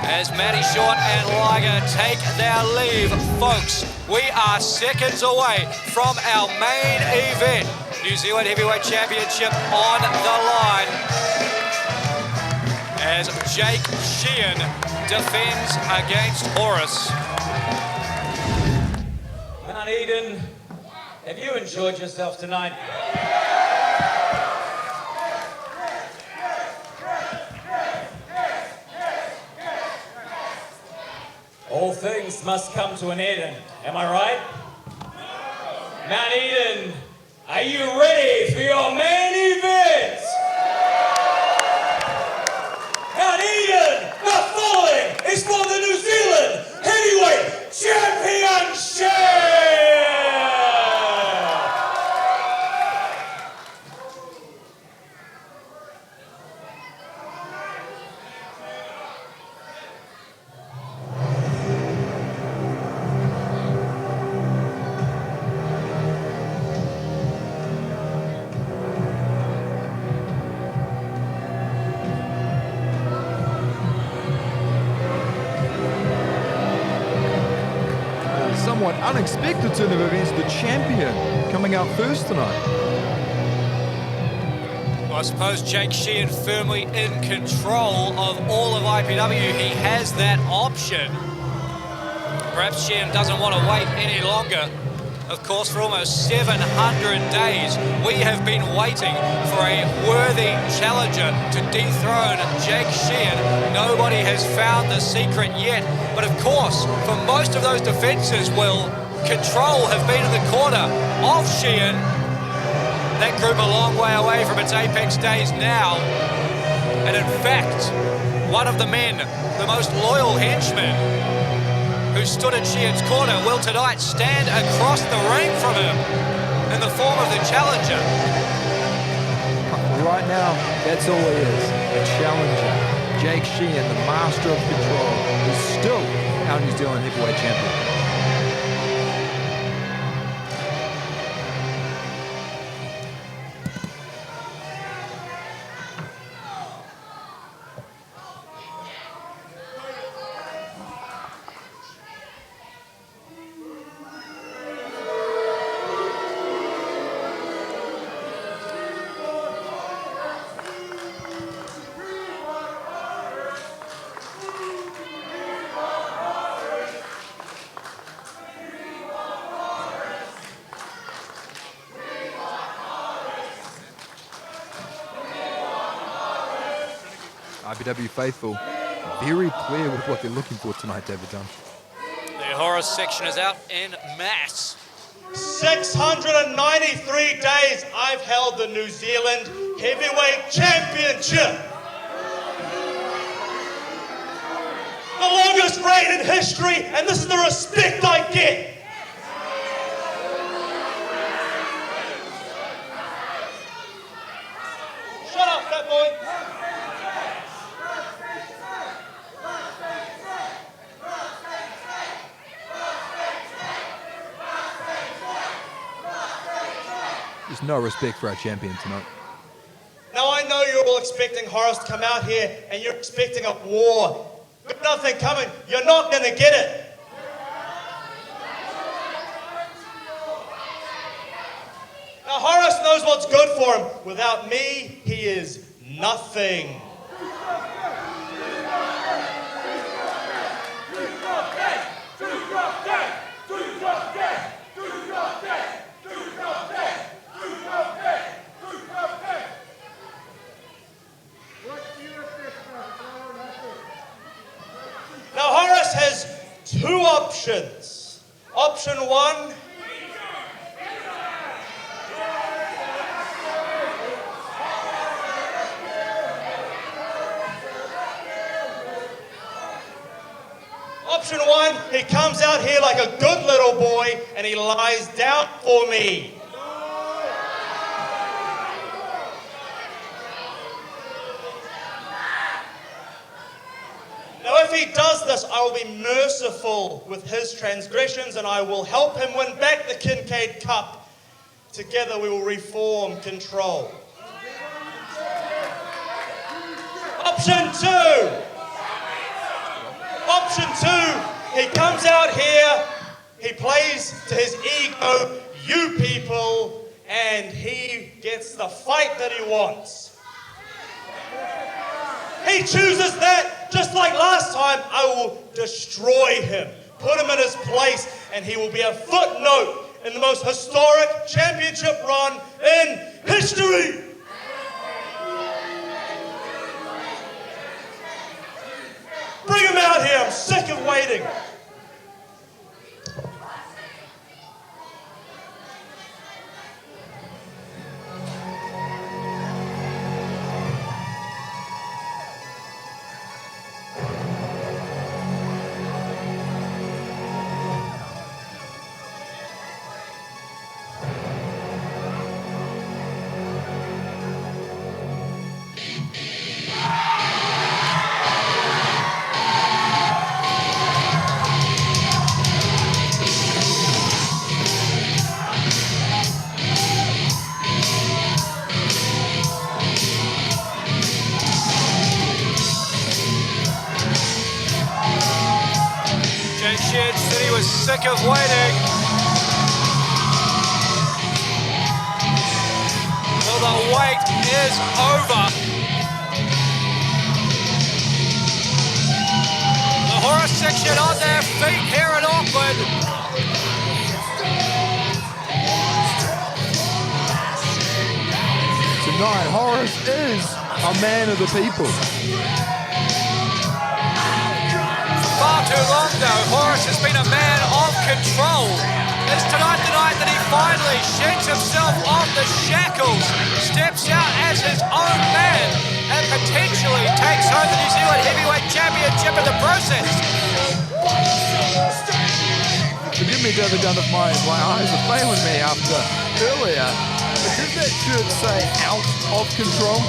As Matty Short and Liger take their leave, folks, we are seconds away from our main event. New Zealand Heavyweight Championship on the line, as Jake Sheehan defends against Horace. Mount Eden, have you enjoyed yourself tonight? All things must come to an end, am I right? Mount Eden, are you ready for your main event? Mount Eden, the following is for the New Zealand Heavyweight Championship! Somewhat unexpected turn of events, the champion coming out first tonight. Well, I suppose Jake Sheehan firmly in control of all of IPW. He has that option. Perhaps Sheehan doesn't want to wait any longer. Of course, for almost 700 days, we have been waiting for a worthy challenger to dethrone Jake Sheehan. Nobody has found the secret yet. But of course, for most of those defenses, Will, control have been in the corner of Sheehan. That group a long way away from its apex days now. And in fact, one of the men, the most loyal henchman, who stood in Sheehan's corner, will tonight stand across the ring from him in the form of the challenger. Right now, that's all he is, a challenger. Jake Sheehan, the master of control, is still our New Zealand Heavyweight Champion. IPW faithful, very clear with what they're looking for tonight, David Dunn. The Horace section is out in mass. 693 days I've held the New Zealand Heavyweight Championship. The longest reign in history, and this is the respect I get. Shut up, fat boy. There's no respect for our champion tonight. Now I know you're all expecting Horace to come out here and you're expecting a war. Got nothing coming. You're not going to get it. Now, Horace knows what's good for him. Without me, he is nothing. Now, Horace has two options. Option one, he comes out here like a good little boy and he lies down for me. Now, if he does this, I will be merciful with his transgressions and I will help him win back the Kincaid Cup. Together we will reform control. Option two. Option two, he comes out here, he plays to his ego, you people, and he gets the fight that he wants. He chooses that, just like last time, I will destroy him, put him in his place, and he will be a footnote in the most historic championship run in history. Bring him out here, I'm sick of waiting. Sick of waiting. Well, the wait is over. The Horace section on their feet here in Auckland. Tonight, Horace is a man of the people. Far too long though, Horace has been a man of control. It's tonight the night that he finally sheds himself off the shackles, steps out as his own man, and potentially takes home the New Zealand Heavyweight Championship in the process. Forgive me, David Dunn, if my eyes are failing me after earlier. But did that shirt say out of control?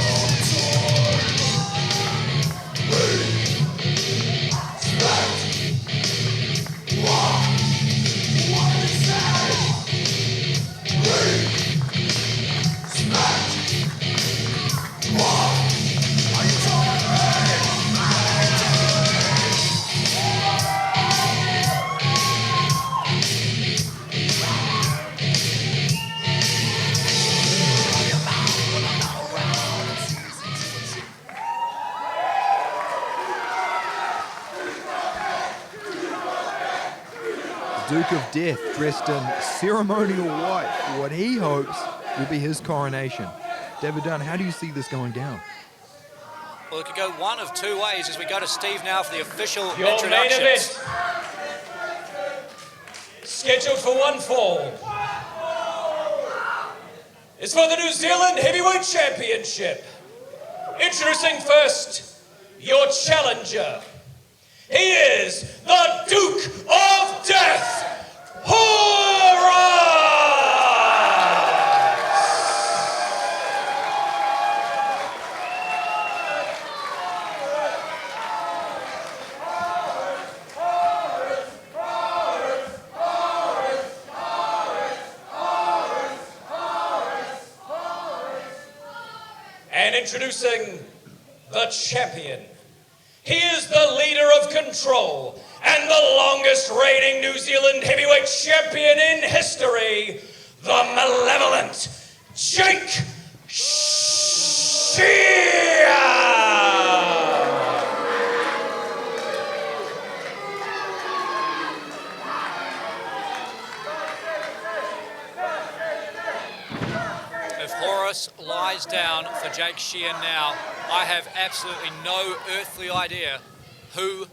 Duke of Death dressed in ceremonial white for what he hopes will be his coronation. David Dunn, how do you see this going down? Well, it could go one of two ways as we go to Steve now for the official Your introductions. main event, scheduled for one fall, is for the New Zealand Heavyweight Championship. Introducing first, your challenger. He is the Duke of Death, Horace! And introducing the champion. He is the leader of Control and the longest reigning New Zealand heavyweight champion in history, the malevolent Jake Sheehan. If Horace lies down for Jake Sheehan now, I have absolutely no earthly idea who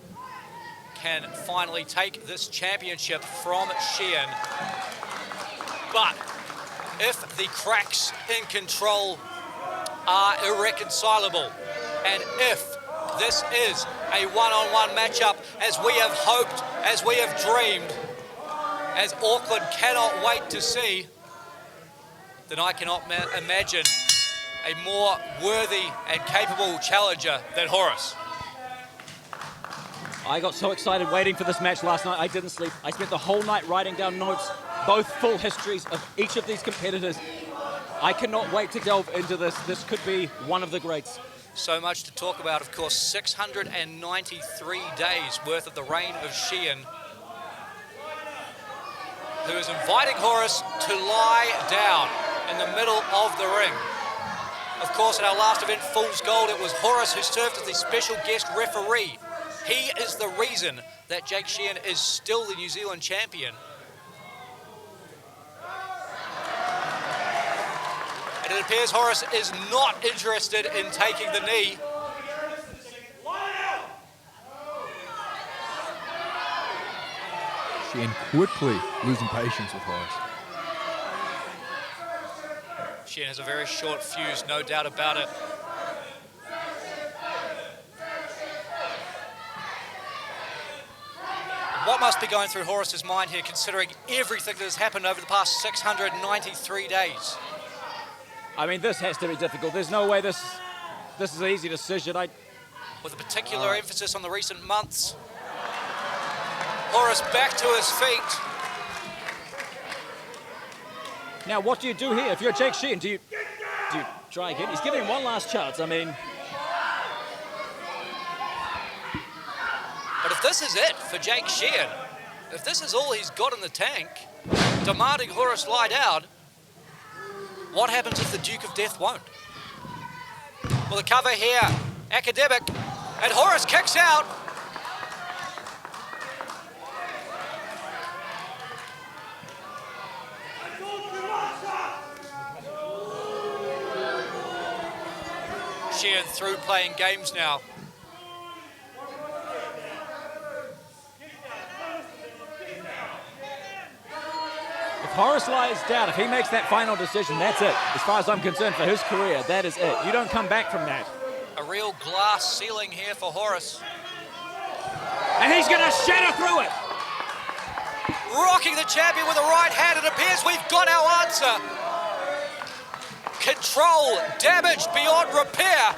can finally take this championship from Sheehan. But if the cracks in Control are irreconcilable, and if this is a one-on-one matchup as we have hoped, as we have dreamed, as Auckland cannot wait to see, then I cannot imagine a more worthy and capable challenger than Horace. I got so excited waiting for this match last night, I didn't sleep. I spent the whole night writing down notes, both full histories of each of these competitors. I cannot wait to delve into this. This could be one of the greats. So much to talk about, of course. 693 days worth of the reign of Sheehan, who is inviting Horace to lie down in the middle of the ring. Of course, in our last event, Fool's Gold, it was Horace who served as the special guest referee. He is the reason that Jake Sheehan is still the New Zealand champion. And it appears Horace is not interested in taking the knee. Sheehan quickly losing patience with Horace. Sheehan has a very short fuse, no doubt about it. What must be going through Horace's mind here, considering everything that has happened over the past 693 days? I mean, this has to be difficult. There's no way this is an easy decision. With a particular emphasis on the recent months. Horace back to his feet. Now, what do you do here? If you're Jake Sheehan, do you try again? He's giving him one last chance. I mean, but if this is it for Jake Sheehan, if this is all he's got in the tank, demanding Horace lie down, what happens if the Duke of Death won't? Well, the cover here, academic, and Horace kicks out. Sheehan through playing games now. if Horace lies down, if he makes that final decision, that's it. As far as I'm concerned, for his career, that is it. You don't come back from that. A real glass ceiling here for Horace. And he's going to shatter through it. Rocking the champion with a right hand. It appears we've got our answer. Control damaged beyond repair.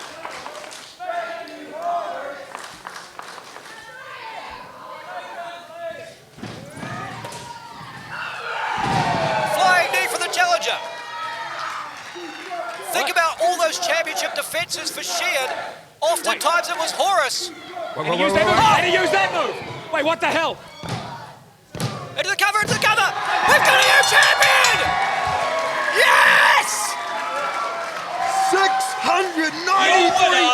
Flying knee for the challenger. Think about all those championship defenses for Sheehan. Oftentimes it was Horace. And he used that move. And he used that move. Wait, what the hell? Into the cover, into the cover! We've got a new champion! Yes! 693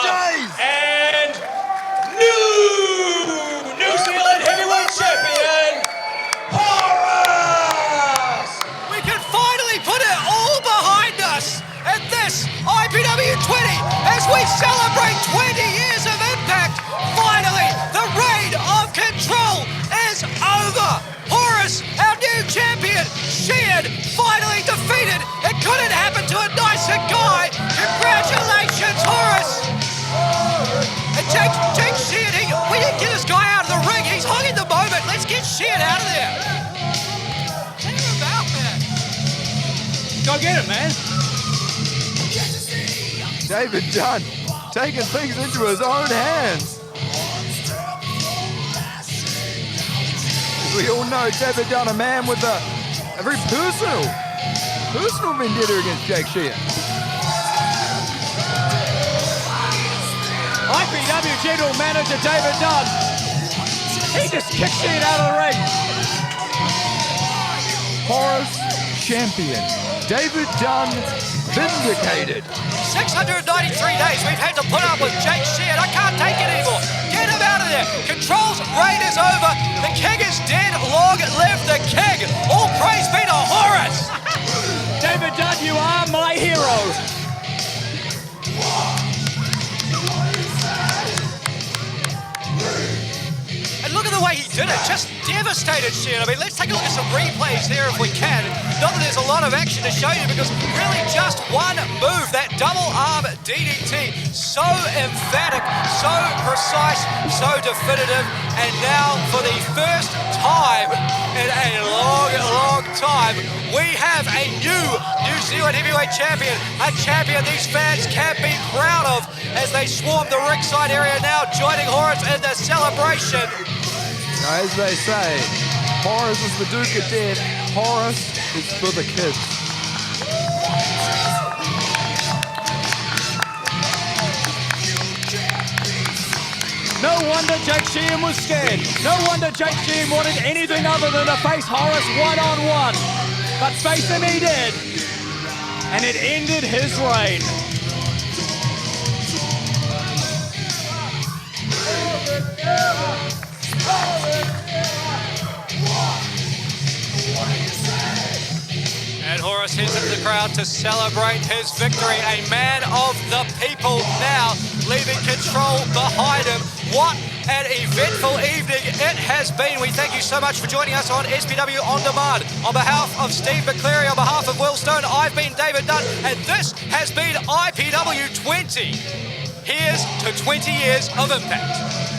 days! And New Zealand heavyweight champion, Horace! We can finally put it all behind us at this IPW 20 as we celebrate 20 years of impact. Finally, the reign of control is over. Horace, our new champion, Sheehan, finally defeated. It couldn't happen to a nicer guy. Congratulations, Horace. And Jake Sheehan, we didn't get this guy out of the ring. He's hogging the moment. Let's get Sheehan out of there. Get him about, man. Go get him, man. David Dunn taking things into his own hands. We all know David Dunn, a man with a very personal vendetta against Jake Sheehan. IPW General Manager David Dunn. He just kicks it out of the ring. Horace champion. David Dunn vindicated. 693 days we've had to put up with Jake Sheehan. I can't take it anymore. Get him out of there. Control's reign is over. The king is dead. Long live the king. All praise be to Horace. David Dunn, you are my hero. And look at the way he did it, just devastated Sheehan. I mean, let's take a look at some replays here if we can. Not that there's a lot of action to show you because really just one move, that double arm DDT. So emphatic, so precise, so definitive. And now for the first time in a long, long time, we have a new New Zealand heavyweight champion. A champion these fans can be proud of as they swarm the ringside area now, joining Horace in the celebration. As they say, Horace is the Duke of Death. Horace is for the kids. No wonder Jake Sheehan was scared. No wonder Jake Sheehan wanted anything other than to face Horace one-on-one. But face him he did. And it ended his reign. And Horace heads into the crowd to celebrate his victory. A man of the people now, leaving control behind him. What an eventful evening it has been. We thank you so much for joining us on SPW On Demand. On behalf of Steve McCleary, on behalf of Will Stone, I've been David Dunn, and this has been IPW 20. Here's to 20 years of impact.